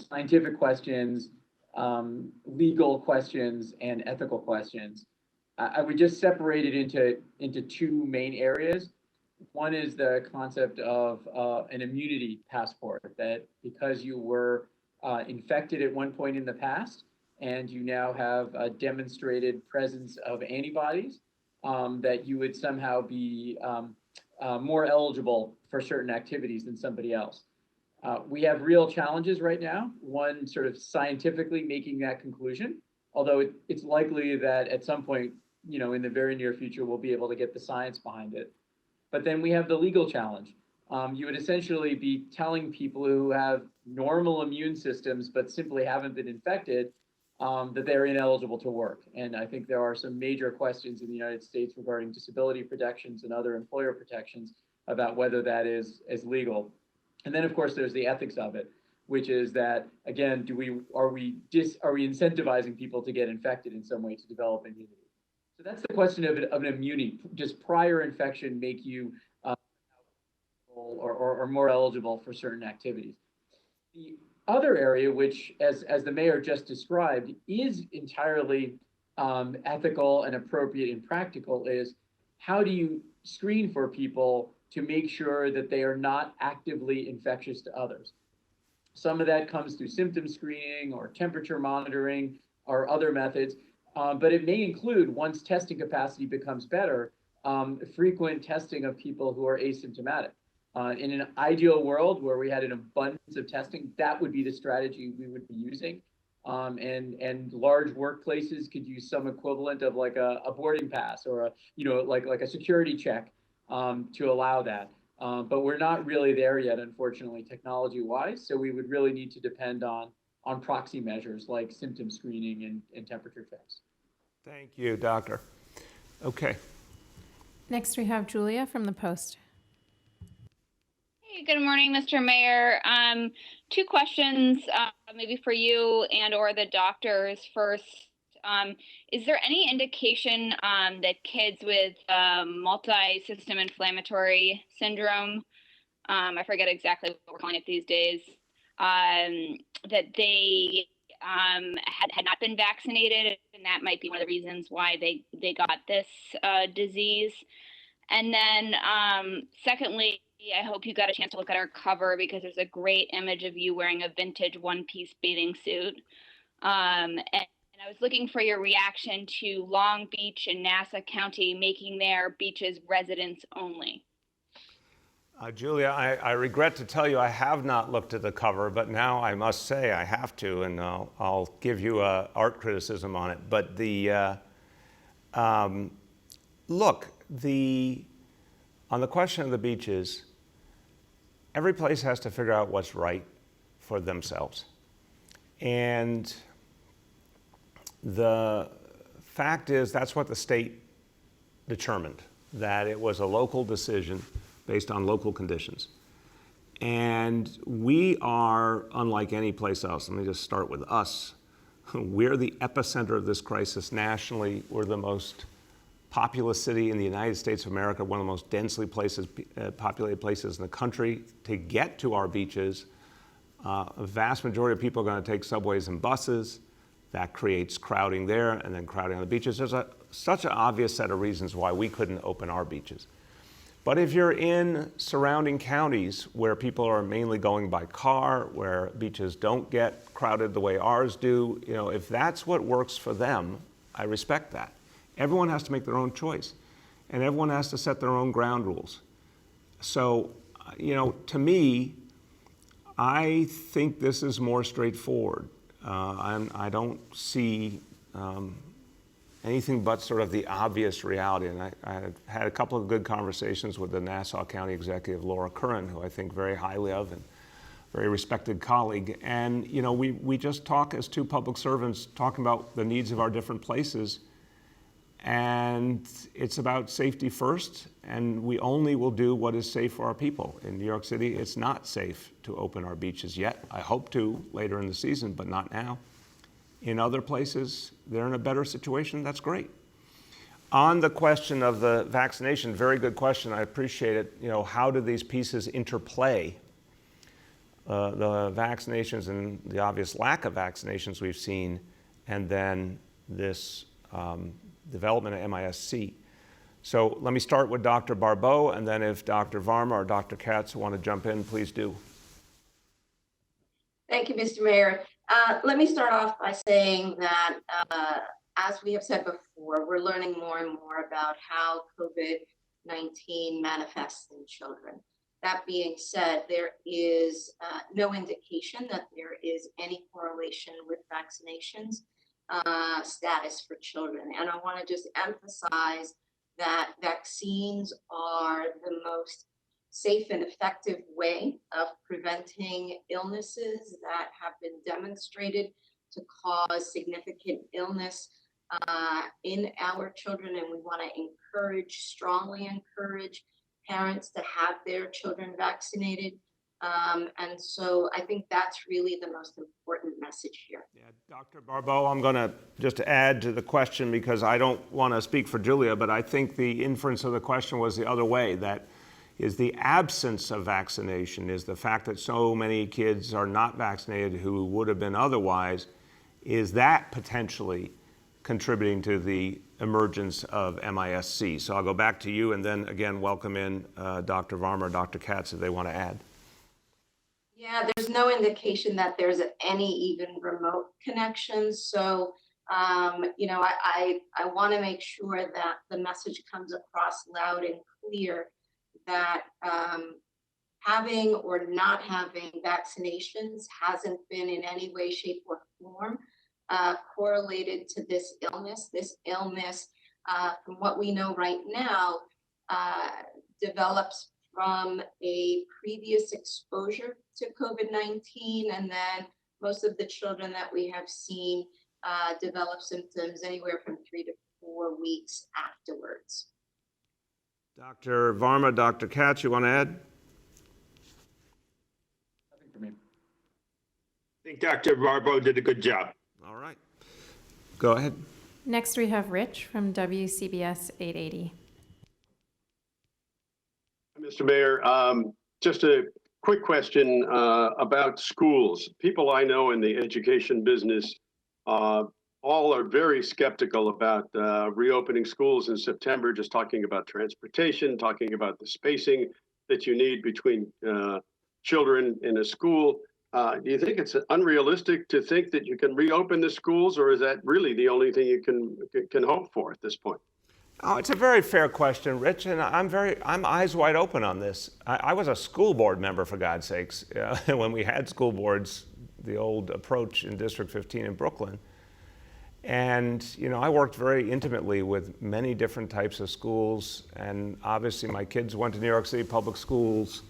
scientific questions, legal questions, and ethical questions. I would just separate it into two main areas. One is the concept of an immunity passport, that because you were infected at one point in the past and you now have a demonstrated presence of antibodies, that you would somehow be more eligible for certain activities than somebody else. We have real challenges right now. One, sort of scientifically making that conclusion, although it's likely that at some point, in the very near future, we'll be able to get the science behind it. But then we have the legal challenge. You would essentially be telling people who have normal immune systems but simply haven't been infected that they're ineligible to work. And I think there are some major questions in the United States regarding disability protections and other employer protections about whether that is legal. And then, of course, there's the ethics of it, which is that, again, are we incentivizing people to get infected in some way to develop immunity? So that's the question of an immunity. Does prior infection make you or more eligible for certain activities? The other area, which, as the mayor just described, is entirely ethical and appropriate and practical, is how do you screen for people to make sure that they are not actively infectious to others? Some of that comes through symptom screening or temperature monitoring or other methods. But it may include, once testing capacity becomes better, frequent testing of people who are asymptomatic. In an ideal world where we had an abundance of testing, that would be the strategy we would be using. And large workplaces could use some equivalent of like a boarding pass or like a security check to allow that. But we're not really there yet, unfortunately, technology-wise. So we would really need to depend on proxy measures like symptom screening and temperature checks. Thank you, Doctor. Okay. Next, we have Julia from the Post. Hey, good morning, Mr. Mayor. Two questions, maybe for you and or the doctors. First, is there any indication that kids with multi-system inflammatory syndrome, I forget exactly what we're calling it these days, that they had not been vaccinated, and that might be one of the reasons why they got this disease? And then secondly, I hope you got a chance to look at our cover, because there's a great image of you wearing a vintage one-piece bathing suit. And I was looking for your reaction to Long Beach and Nassau County making their beaches residents only. Julia, I regret to tell you I have not looked at the cover, but now I must say I have to, and I'll give you art criticism on it. But look, on the question of the beaches, every place has to figure out what's right for themselves. And the fact is that's what the state determined, that it was a local decision based on local conditions. And we are unlike any place else. Let me just start with us. We're the epicenter of this crisis nationally. We're the most populous city in the United States of America, one of the most densely populated places in the country. To get to our beaches, a vast majority of people are going to take subways and buses. That creates crowding there and then crowding on the beaches. There's such an obvious set of reasons why we couldn't open our beaches. But if you're in surrounding counties where people are mainly going by car, where beaches don't get crowded the way ours do, if that's what works for them, I respect that. Everyone has to make their own choice, and everyone has to set their own ground rules. So, to me, I think this is more straightforward. I don't see anything but sort of the obvious reality. And I had a couple of good conversations with the Nassau County Executive, Laura Curran, who I think very highly of and very respected colleague. And, we just talk as two public servants talking about the needs of our different places. And it's about safety first, and we only will do what is safe for our people. In New York City, it's not safe to open our beaches yet. I hope to later in the season, but not now. In other places, they're in a better situation. That's great. On the question of the vaccination, very good question. I appreciate it. How do these pieces interplay? The vaccinations and the obvious lack of vaccinations we've seen, and then this development of MIS-C. So let me start with Dr. Barbeau, and then if Dr. Varma or Dr. Katz want to jump in, please do. Thank you, Mr. Mayor. Let me start off by saying that, as we have said before, we're learning more and more about how COVID-19 manifests in children. That being said, there is no indication that there is any correlation with vaccinations status for children. And I want to just emphasize that vaccines are the most safe and effective way of preventing illnesses that have been demonstrated to cause significant illness in our children. And we want to strongly encourage parents to have their children vaccinated. And so I think that's really the most important message here. Yeah, Dr. Barbeau, I'm going to just add to the question because I don't want to speak for Julia, but I think the inference of the question was the other way, that is the absence of vaccination, is the fact that so many kids are not vaccinated who would have been otherwise, is that potentially contributing to the emergence of MIS-C? So I'll go back to you and then again welcome in Dr. Varma or Dr. Katz if they want to add. Yeah, there's no indication that there's any even remote connection. So, I want to make sure that the message comes across loud and clear that having or not having vaccinations hasn't been in any way, shape, or form correlated to this illness. This illness, from what we know right now, develops from a previous exposure to COVID-19, and then most of the children that we have seen develop symptoms anywhere from 3 to 4 weeks afterwards. Dr. Varma, Dr. Katz, you want to add? Nothing for me. I think Dr. Barbeau did a good job. All right. Go ahead. Next, we have Rich from WCBS 880. Mr. Mayor, just a quick question about schools. People I know in the education business all are very skeptical about reopening schools in September, just talking about transportation, talking about the spacing that you need between children in a school. Do you think it's unrealistic to think that you can reopen the schools, or is that really the only thing you can hope for at this point? Oh, it's a very fair question, Rich, and I'm eyes wide open on this. I was a school board member, for God's sakes, when we had school boards, the old approach in District 15 in Brooklyn. And, I worked very intimately with many different types of schools, and obviously my kids went to New York City public schools.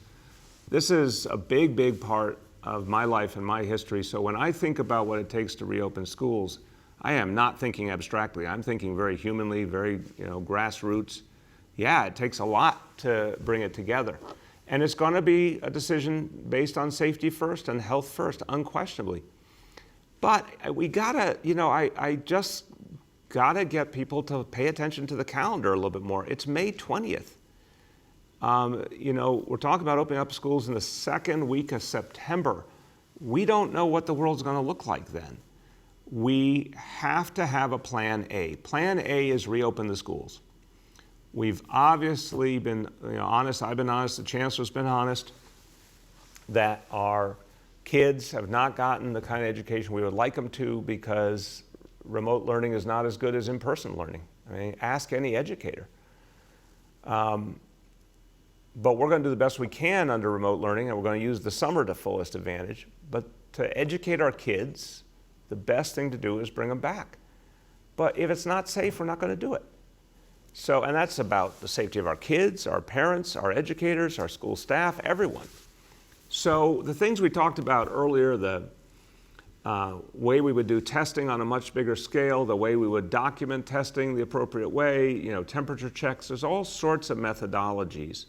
This is a big, big part of my life and my history. So when I think about what it takes to reopen schools, I am not thinking abstractly. I'm thinking very humanly, very, grassroots. Yeah, it takes a lot to bring it together. And it's going to be a decision based on safety first and health first, unquestionably. But we gotta, I just gotta get people to pay attention to the calendar a little bit more. It's May 20th. We're talking about opening up schools in the second week of September. We don't know what the world's going to look like then. We have to have a plan A. Plan A is reopen the schools. We've obviously been honest. I've been honest. The chancellor's been honest that our kids have not gotten the kind of education we would like them to because remote learning is not as good as in-person learning. I mean, ask any educator. But we're going to do the best we can under remote learning, and we're going to use the summer to fullest advantage. But to educate our kids, the best thing to do is bring them back. But if it's not safe, we're not going to do it. So, and that's about the safety of our kids, our parents, our educators, our school staff, everyone. So the things we talked about earlier, the way we would do testing on a much bigger scale, the way we would document testing the appropriate way, temperature checks, there's all sorts of methodologies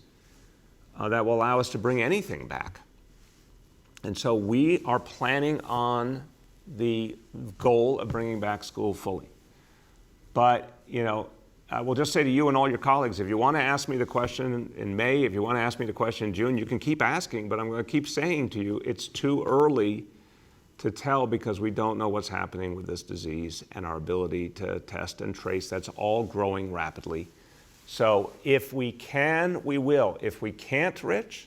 that will allow us to bring anything back. And so we are planning on the goal of bringing back school fully. But, I will just say to you and all your colleagues, if you want to ask me the question in May, if you want to ask me the question in June, you can keep asking, but I'm going to keep saying to you, it's too early to tell because we don't know what's happening with this disease and our ability to test and trace. That's all growing rapidly. So if we can, we will. If we can't, Rich,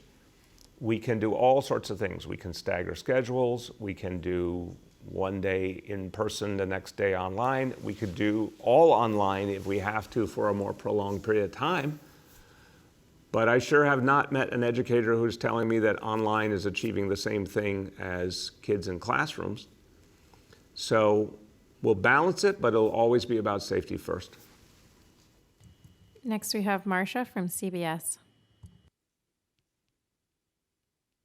we can do all sorts of things. We can stagger schedules. We can do one day in person, the next day online. We could do all online if we have to for a more prolonged period of time. But I sure have not met an educator who's telling me that online is achieving the same thing as kids in classrooms. So we'll balance it, but it'll always be about safety first. Next, we have Marcia from CBS.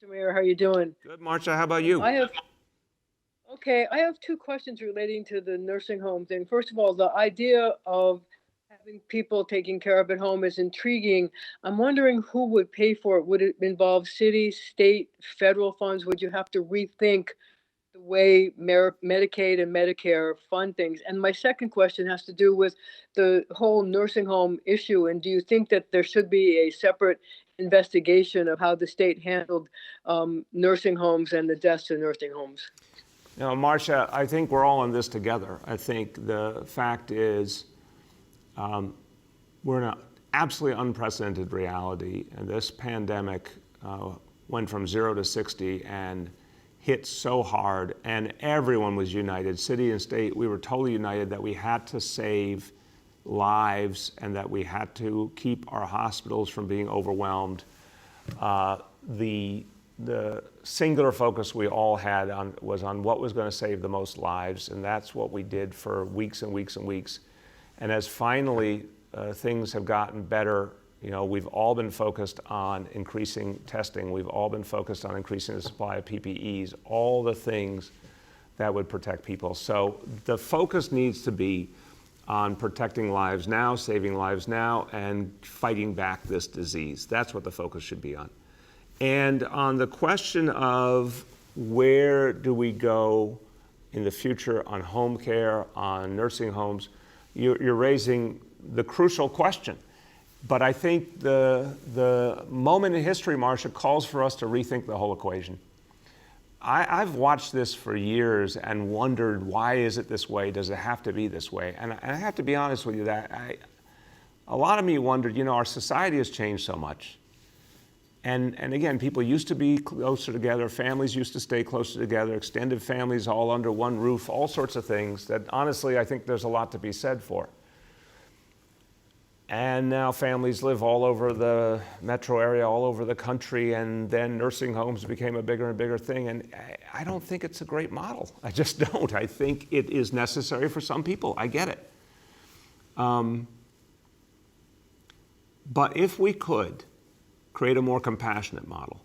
Mr. Mayor, how are you doing? Good, Marcia. How about you? I have two questions relating to the nursing home thing. First of all, the idea of having people taking care of at home is intriguing. I'm wondering who would pay for it. Would it involve city, state, federal funds? Would you have to rethink the way Medicaid and Medicare fund things? And my second question has to do with the whole nursing home issue. And do you think that there should be a separate investigation of how the state handled nursing homes and the deaths in nursing homes? Marcia, I think we're all in this together. I think the fact is we're in an absolutely unprecedented reality, and this pandemic went from 0 to 60 and hit so hard, and everyone was united, city and state. We were totally united that we had to save lives and that we had to keep our hospitals from being overwhelmed. The singular focus we all had was on what was going to save the most lives, and that's what we did for weeks and weeks and weeks. And as finally things have gotten better, we've all been focused on increasing testing. We've all been focused on increasing the supply of PPEs, all the things that would protect people. So the focus needs to be on protecting lives now, saving lives now, and fighting back this disease. That's what the focus should be on. And on the question of where do we go in the future on home care, on nursing homes, you're raising the crucial question. But I think the moment in history, Marcia, calls for us to rethink the whole equation. I've watched this for years and wondered, why is it this way? Does it have to be this way? And I have to be honest with you that a lot of me wondered, our society has changed so much. And again, people used to be closer together, families used to stay closer together, extended families all under one roof, all sorts of things that honestly I think there's a lot to be said for. And now families live all over the metro area, all over the country, and then nursing homes became a bigger and bigger thing. And I don't think it's a great model. I just don't. I think it is necessary for some people. I get it. But if we could create a more compassionate model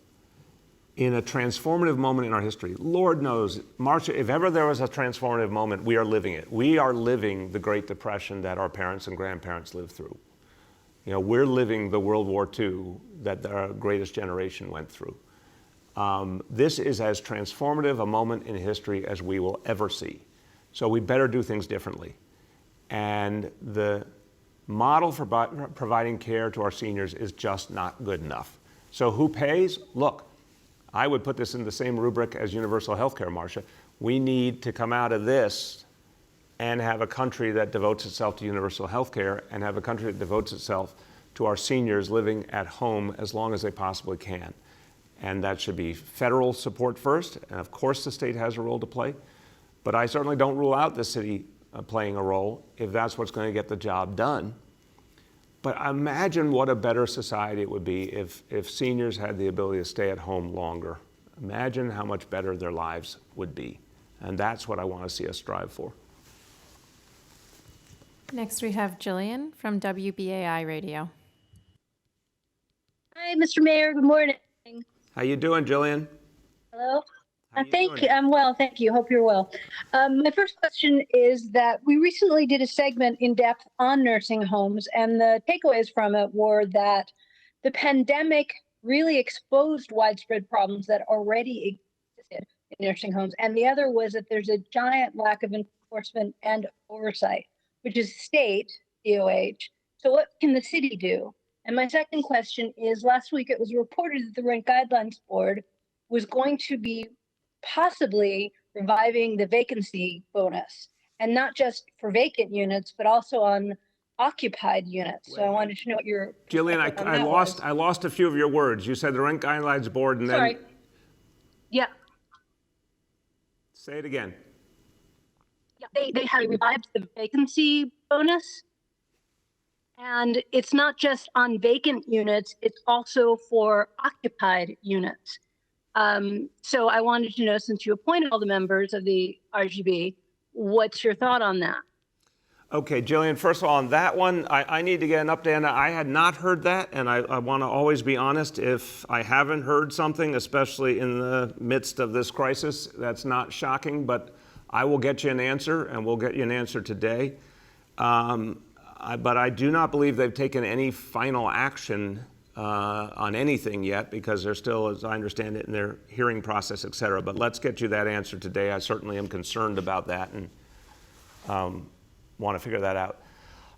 in a transformative moment in our history, Lord knows, Marcia, if ever there was a transformative moment, we are living it. We are living the Great Depression that our parents and grandparents lived through. You know, we're living the World War II that our greatest generation went through. This is as transformative a moment in history as we will ever see. So we better do things differently. And the model for providing care to our seniors is just not good enough. So who pays? Look, I would put this in the same rubric as universal health care, Marcia. We need to come out of this and have a country that devotes itself to universal health care and have a country that devotes itself to our seniors living at home as long as they possibly can. And that should be federal support first, and of course the state has a role to play, but I certainly don't rule out the city playing a role if that's what's going to get the job done. But imagine what a better society it would be if seniors had the ability to stay at home longer. Imagine how much better their lives would be. And that's what I want to see us strive for. Next, we have Jillian from WBAI Radio. Hi, Mr. Mayor. Good morning. How you doing, Jillian? Hello. How you Thank doing? you. I'm well. Thank you. Hope you're well. My first question is that we recently did a segment in depth on nursing homes, and the takeaways from it were that the pandemic really exposed widespread problems that already existed in nursing homes. And the other was that there's a giant lack of enforcement and oversight, which is state, DOH. So what can the city do? And my second question is, last week it was reported that the Rent Guidelines Board was going to be possibly reviving the vacancy bonus, and not just for vacant units, but also on occupied units. So I wanted to know what your Jillian, perspective on that was. I lost a few of your words. You said the Rent Guidelines Board and Sorry. then Yeah. say it again. They had revived the vacancy bonus. And it's not just on vacant units, it's also for occupied units. So I wanted to know, since you appointed all the members of the RGB, what's your thought on that? Okay, Jillian, first of all, on that one, I need to get an update on that. I had not heard that, and I want to always be honest. If I haven't heard something, especially in the midst of this crisis, that's not shocking, but I will get you an answer, and we'll get you an answer today. But I do not believe they've taken any final action on anything yet, because they're still, as I understand it, in their hearing process, et cetera. But let's get you that answer today. I certainly am concerned about that and want to figure that out.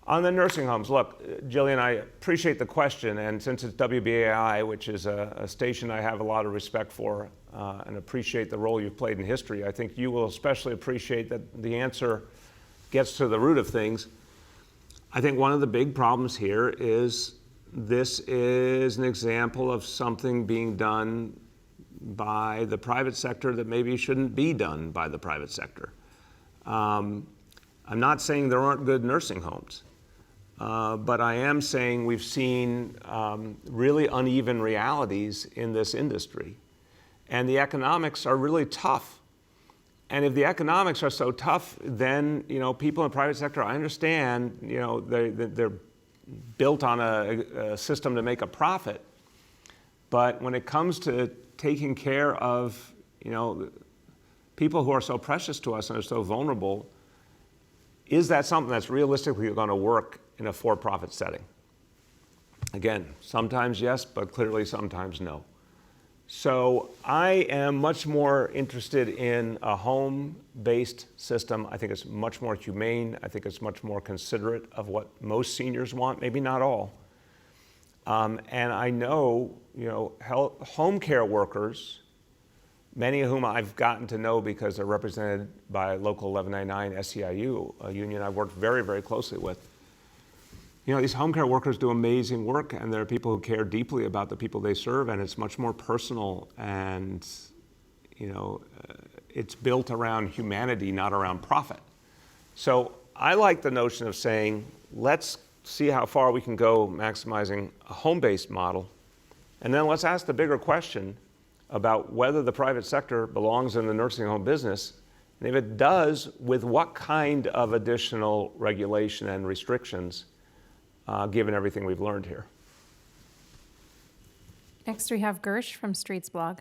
On the nursing homes, look, Jillian, I appreciate the question, and since it's WBAI, which is a station I have a lot of respect for and appreciate the role you've played in history, I think you will especially appreciate that the answer gets to the root of things. I think one of the big problems here is this is an example of something being done by the private sector that maybe shouldn't be done by the private sector. I'm not saying there aren't good nursing homes, but I am saying we've seen really uneven realities in this industry, and the economics are really tough. And if the economics are so tough, then people in the private sector, I understand, they're built on a system to make a profit, but when it comes to taking care of people who are so precious to us and are so vulnerable, is that something that's realistically going to work in a for-profit setting? Again, sometimes yes, but clearly sometimes no. So I am much more interested in a home-based system. I think it's much more humane. I think it's much more considerate of what most seniors want, maybe not all. And I know, home care workers, many of whom I've gotten to know because they're represented by Local 1199 SEIU, a union I've worked very, very closely with. These home care workers do amazing work, and there are people who care deeply about the people they serve, and it's much more personal, and it's built around humanity, not around profit. So I like the notion of saying, let's see how far we can go maximizing a home-based model. And then let's ask the bigger question about whether the private sector belongs in the nursing home business. And if it does, with what kind of additional regulation and restrictions, given everything we've learned here. Next, we have Gersh from Streets Blog.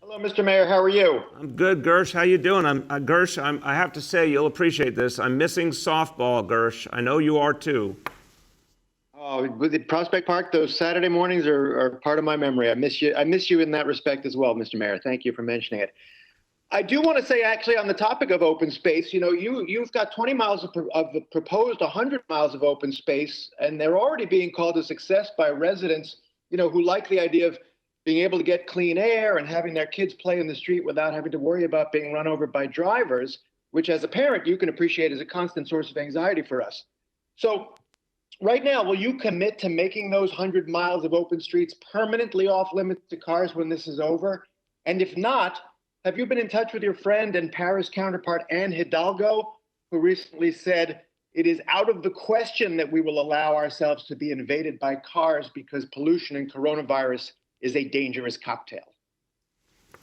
Hello, Mr. Mayor. How are you? I'm good, Gersh. How you doing? Gersh, I have to say, you'll appreciate this. I'm missing softball, Gersh. I know you are too. Oh, with the Prospect Park, those Saturday mornings are part of my memory. I miss you. I miss you in that respect as well, Mr. Mayor. Thank you for mentioning it. I do want to say, actually, on the topic of open space, you know, you've got 20 miles of the proposed 100 miles of open space, and they're already being called a success by residents, you know, who like the idea of being able to get clean air and having their kids play in the street without having to worry about being run over by drivers, which as a parent, you can appreciate as a constant source of anxiety for us. So right now, will you commit to making those 100 miles of open streets permanently off limits to cars when this is over? And if not, have you been in touch with your friend and Paris counterpart, Anne Hidalgo, who recently said, it is out of the question that we will allow ourselves to be invaded by cars because pollution and coronavirus is a dangerous cocktail?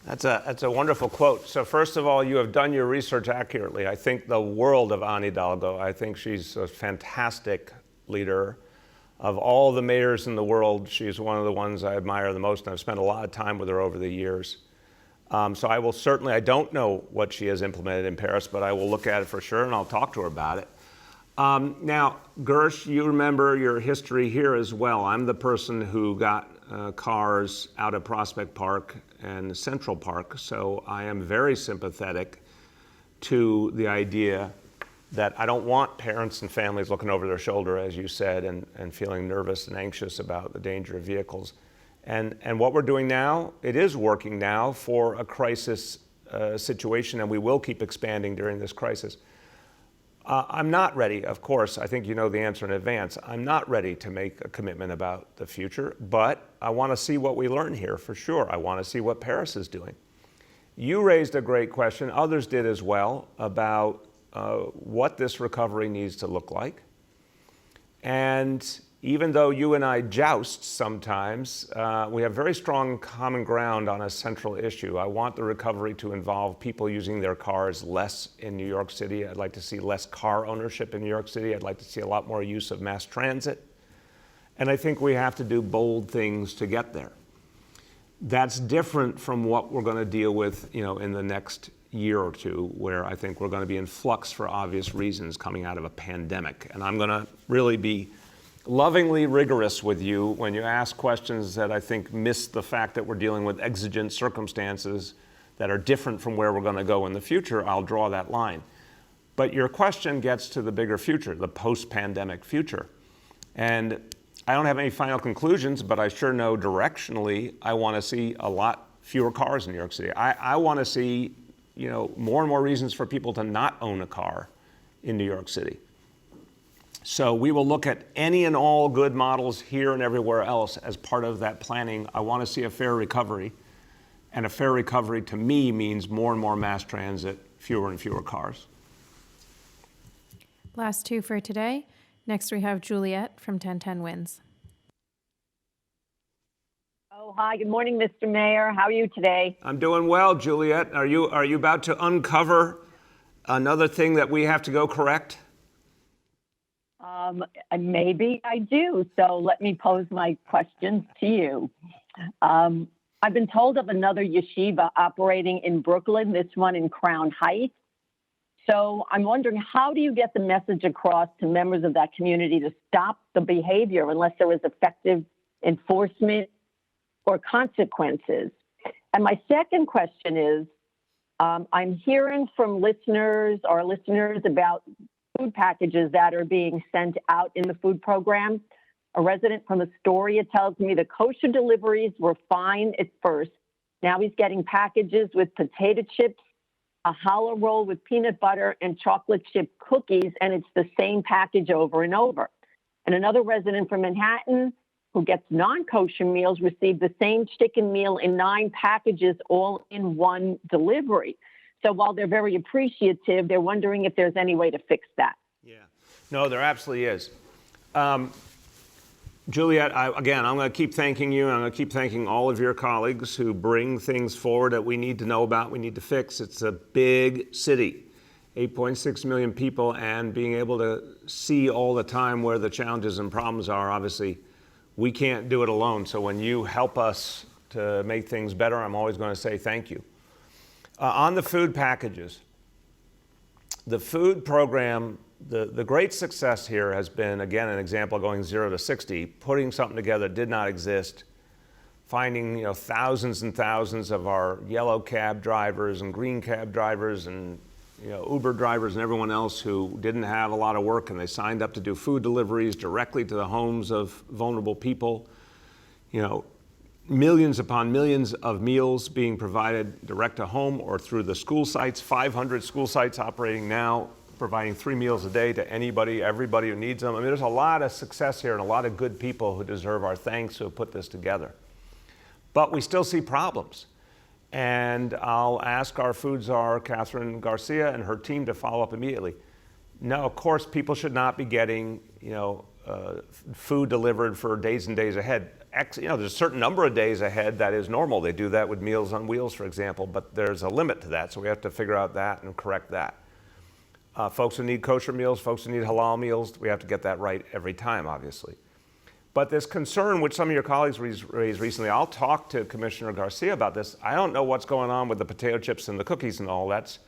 That's a wonderful quote. So first of all, you have done your research accurately. I think the world of Anne Hidalgo. I think she's a fantastic leader. Of all the mayors in the world, she's one of the ones I admire the most, and I've spent a lot of time with her over the years. So I will certainly, I don't know what she has implemented in Paris, but I will look at it for sure, and I'll talk to her about it. Now, Gersh, you remember your history here as well. I'm the person who got cars out of Prospect Park and Central Park, so I am very sympathetic to the idea that I don't want parents and families looking over their shoulder, as you said, and feeling nervous and anxious about the danger of vehicles. And what we're doing now, it is working now for a crisis situation, and we will keep expanding during this crisis. I'm not ready, of course, I think you know the answer in advance. I'm not ready to make a commitment about the future, but I want to see what we learn here for sure. I want to see what Paris is doing. You raised a great question, others did as well, about what this recovery needs to look like. And even though you and I joust sometimes, we have very strong common ground on a central issue. I want the recovery to involve people using their cars less in New York City. I'd like to see less car ownership in New York City. I'd like to see a lot more use of mass transit. And I think we have to do bold things to get there. That's different from what we're going to deal with, you know, in the next year or two, where I think we're going to be in flux for obvious reasons coming out of a pandemic. And I'm going to really be lovingly rigorous with you when you ask questions that I think miss the fact that we're dealing with exigent circumstances that are different from where we're going to go in the future. I'll draw that line. But your question gets to the bigger future, the post-pandemic future. And I don't have any final conclusions, but I sure know directionally I want to see a lot fewer cars in New York City. I want to see, you know, more and more reasons for people to not own a car in New York City. So we will look at any and all good models here and everywhere else as part of that planning. I want to see a fair recovery. And a fair recovery to me means more and more mass transit, fewer and fewer cars. Last two for today. Next, we have Juliet from 1010 Wins. Oh, hi. Good morning, Mr. Mayor. How are you today? I'm doing well, Juliet. Are you about to uncover another thing that we have to go correct? Maybe I do. So let me pose my questions to you. I've been told of another yeshiva operating in Brooklyn, this one in Crown Heights. So I'm wondering, how do you get the message across to members of that community to stop the behavior unless there is effective enforcement or consequences? And my second question is, I'm hearing from our listeners about food packages that are being sent out in the food program. A resident from Astoria tells me the kosher deliveries were fine at first. Now he's getting packages with potato chips, a hollow roll with peanut butter and chocolate chip cookies, and it's the same package over and over. And another resident from Manhattan who gets non-kosher meals received the same chicken meal in 9 packages, all in one delivery. So while they're very appreciative, they're wondering if there's any way to fix that. Yeah, no, there absolutely is. Juliet, again, I'm going to keep thanking you, and I'm going to keep thanking all of your colleagues who bring things forward that we need to know about, we need to fix. It's a big city, 8.6 million people, and being able to see all the time where the challenges and problems are, obviously, we can't do it alone. So when you help us to make things better, I'm always going to say thank you. On the food packages, the food program, the great success here has been, again, an example of going 0 to 60, putting something together that did not exist, finding thousands and thousands of our yellow cab drivers and green cab drivers and Uber drivers and everyone else who didn't have a lot of work, and they signed up to do food deliveries directly to the homes of vulnerable people. Millions upon millions of meals being provided direct to home or through the school sites, 500 school sites operating now, providing 3 meals a day to anybody, everybody who needs them. I mean, there's a lot of success here and a lot of good people who deserve our thanks who have put this together. But we still see problems. And I'll ask our food czar, Catherine Garcia, and her team to follow up immediately. No, of course, people should not be getting, food delivered for days and days ahead. There's a certain number of days ahead that is normal. They do that with Meals on Wheels, for example, but there's a limit to that, so we have to figure out that and correct that. Folks who need kosher meals, folks who need halal meals, we have to get that right every time, obviously. But this concern, which some of your colleagues raised recently, I'll talk to Commissioner Garcia about this. I don't know what's going on with the potato chips and the cookies and all that.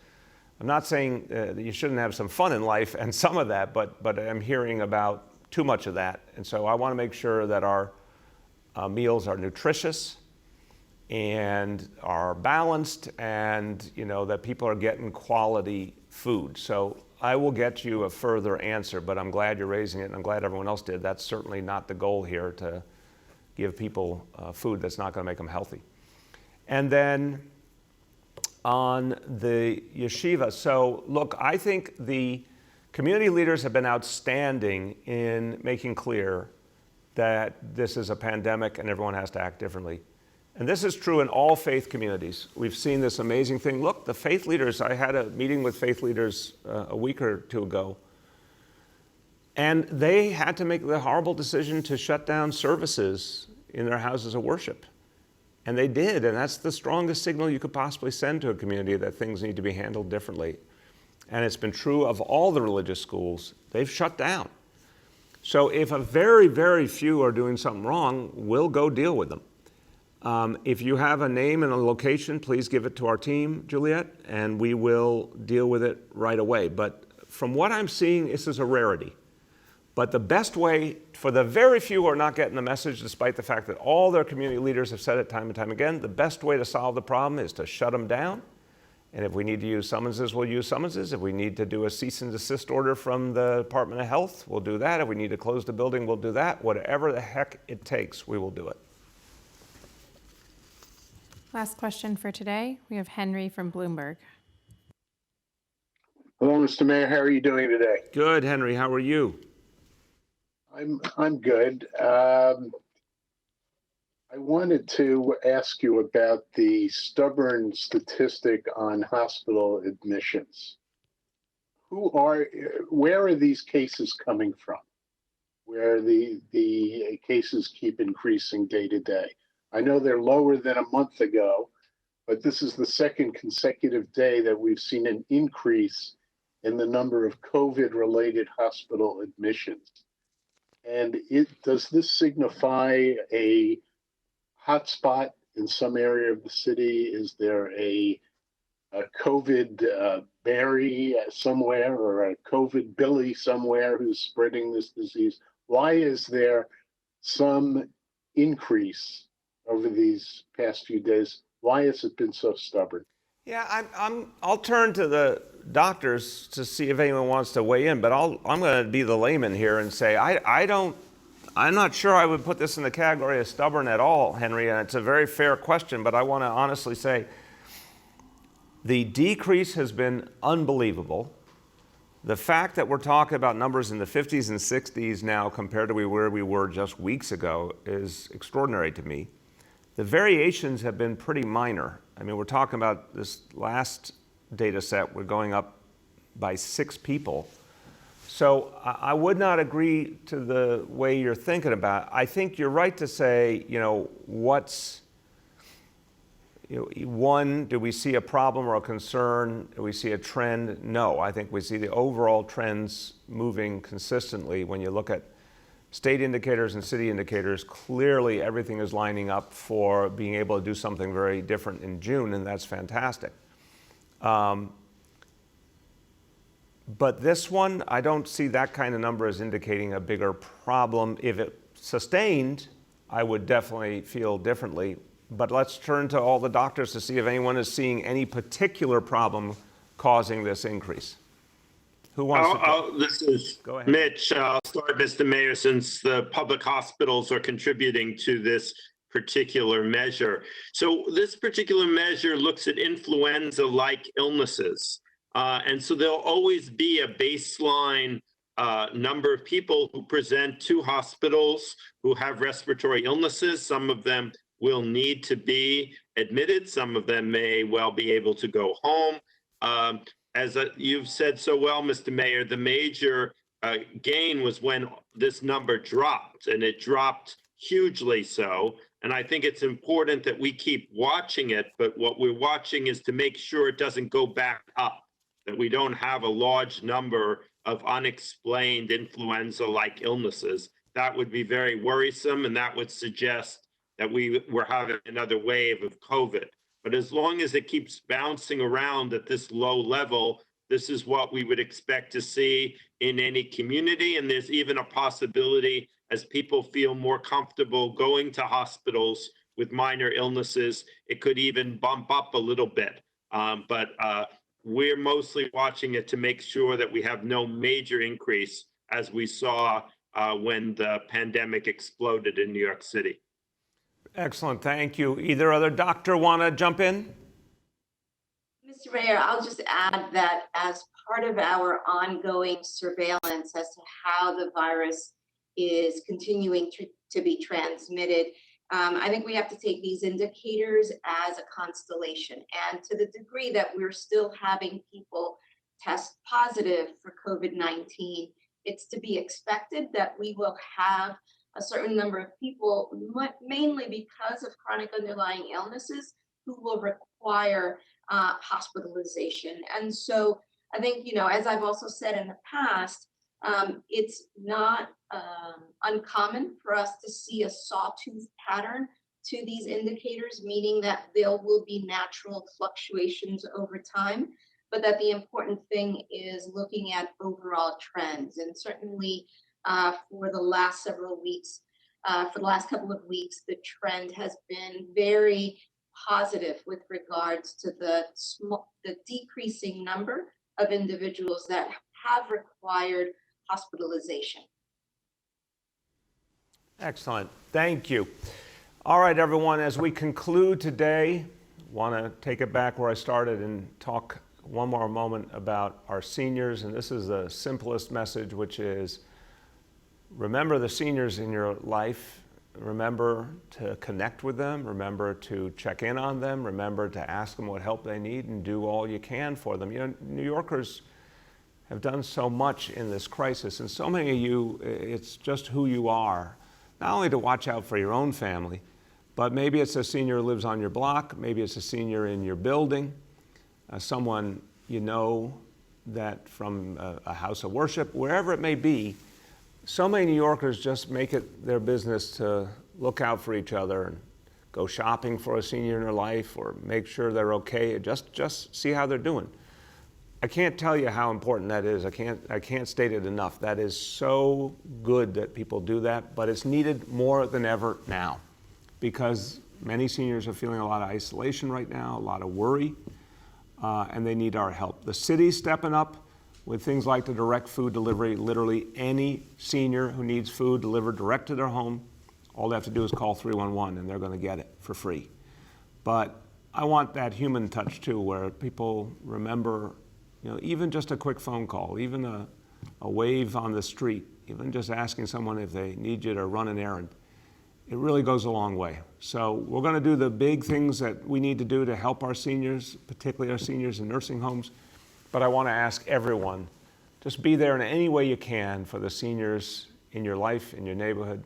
I'm not saying that you shouldn't have some fun in life and some of that, but I'm hearing about too much of that. And so I want to make sure that our meals are nutritious and are balanced, and that people are getting quality food. So I will get you a further answer, but I'm glad you're raising it, and I'm glad everyone else did. That's certainly not the goal here, to give people food that's not going to make them healthy. And then on the yeshiva, so look, I think the community leaders have been outstanding in making clear that this is a pandemic and everyone has to act differently. And this is true in all faith communities. We've seen this amazing thing. Look, the faith leaders, I had a meeting with faith leaders a week or two ago, and they had to make the horrible decision to shut down services in their houses of worship. And they did, and that's the strongest signal you could possibly send to a community that things need to be handled differently. And it's been true of all the religious schools. They've shut down. So if a very, very few are doing something wrong, we'll go deal with them. If you have a name and a location, please give it to our team, Juliet, and we will deal with it right away. But from what I'm seeing, this is a rarity. But the best way for the very few who are not getting the message, despite the fact that all their community leaders have said it time and time again, the best way to solve the problem is to shut them down. And if we need to use summonses, we'll use summonses. If we need to do a cease and desist order from the Department of Health, we'll do that. If we need to close the building, we'll do that. Whatever the heck it takes, we will do it. Last question for today. We have Henry from Bloomberg. Hello, Mr. Mayor. How are you doing today? Good, Henry. How are you? I'm good. I wanted to ask you about the stubborn statistic on hospital admissions. Where are these cases coming from? Where the cases keep increasing day to day? I know they're lower than a month ago, but this is the second consecutive day that we've seen an increase in the number of COVID-related hospital admissions. And does this signify a hotspot in some area of the city? Is there a COVID Barry somewhere, or a COVID Billy somewhere who's spreading this disease? Why is there some increase over these past few days? Why has it been so stubborn? Yeah, I'll turn to the doctors to see if anyone wants to weigh in, but I'm going to be the layman here and say I'm not sure I would put this in the category of stubborn at all, Henry, and it's a very fair question, but I want to honestly say the decrease has been unbelievable. The fact that we're talking about numbers in the 50s and 60s now compared to where we were just weeks ago is extraordinary to me. The variations have been pretty minor. I mean, we're talking about this last data set, we're going up by 6 people. So I would not agree to the way you're thinking about it. I think you're right to say, one, do we see a problem or a concern? Do we see a trend? No, I think we see the overall trends moving consistently. When you look at state indicators and city indicators, clearly everything is lining up for being able to do something very different in June, and that's fantastic. But this one, I don't see that kind of number as indicating a bigger problem. If it sustained, I would definitely feel differently. But let's turn to all the doctors to see if anyone is seeing any particular problem causing this increase. Who wants to? This is Go ahead. Mitch. I'll start, Mr. Mayor, since the public hospitals are contributing to this particular measure. So this particular measure looks at influenza-like illnesses. And so there'll always be a baseline number of people who present to hospitals who have respiratory illnesses. Some of them will need to be admitted. Some of them may well be able to go home. As you've said so well, Mr. Mayor, the major gain was when this number dropped, and it dropped hugely so. And I think it's important that we keep watching it, but what we're watching is to make sure it doesn't go back up, that we don't have a large number of unexplained influenza-like illnesses. That would be very worrisome, and that would suggest that we were having another wave of COVID. But as long as it keeps bouncing around at this low level, this is what we would expect to see in any community. And there's even a possibility, as people feel more comfortable going to hospitals with minor illnesses, it could even bump up a little bit. But we're mostly watching it to make sure that we have no major increase, as we saw when the pandemic exploded in New York City. Excellent, thank you. Either other doctor want to jump in? Mr. Mayor, I'll just add that as part of our ongoing surveillance as to how the virus is continuing to be transmitted, I think we have to take these indicators as a constellation. And to the degree that we're still having people test positive for COVID-19, it's to be expected that we will have a certain number of people, mainly because of chronic underlying illnesses, who will require hospitalization. And so I think, as I've also said in the past, it's not uncommon for us to see a sawtooth pattern to these indicators, meaning that there will be natural fluctuations over time, but that the important thing is looking at overall trends. And certainly for the last several weeks, for the last couple of weeks, the trend has been very positive with regards to the decreasing number of individuals that have required hospitalization. Excellent, thank you. All right, everyone, as we conclude today, I want to take it back where I started and talk one more moment about our seniors. And this is the simplest message, which is remember the seniors in your life. Remember to connect with them. Remember to check in on them. Remember to ask them what help they need and do all you can for them. New Yorkers have done so much in this crisis, and so many of you, it's just who you are. Not only to watch out for your own family, but maybe it's a senior who lives on your block. Maybe it's a senior in your building, someone you know that from a house of worship, wherever it may be. So many New Yorkers just make it their business to look out for each other and go shopping for a senior in their life or make sure they're okay. Just see how they're doing. I can't tell you how important that is. I can't state it enough. That is so good that people do that, but it's needed more than ever now because many seniors are feeling a lot of isolation right now, a lot of worry, and they need our help. The city's stepping up with things like the direct food delivery. Literally any senior who needs food delivered direct to their home, all they have to do is call 311 and they're going to get it for free. But I want that human touch too, where people remember, even just a quick phone call, even a wave on the street, even just asking someone if they need you to run an errand. It really goes a long way. So we're going to do the big things that we need to do to help our seniors, particularly our seniors in nursing homes. But I want to ask everyone just be there in any way you can for the seniors in your life, in your neighborhood,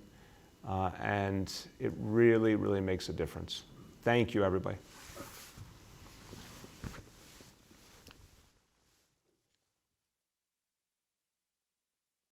and it really, really makes a difference. Thank you, everybody.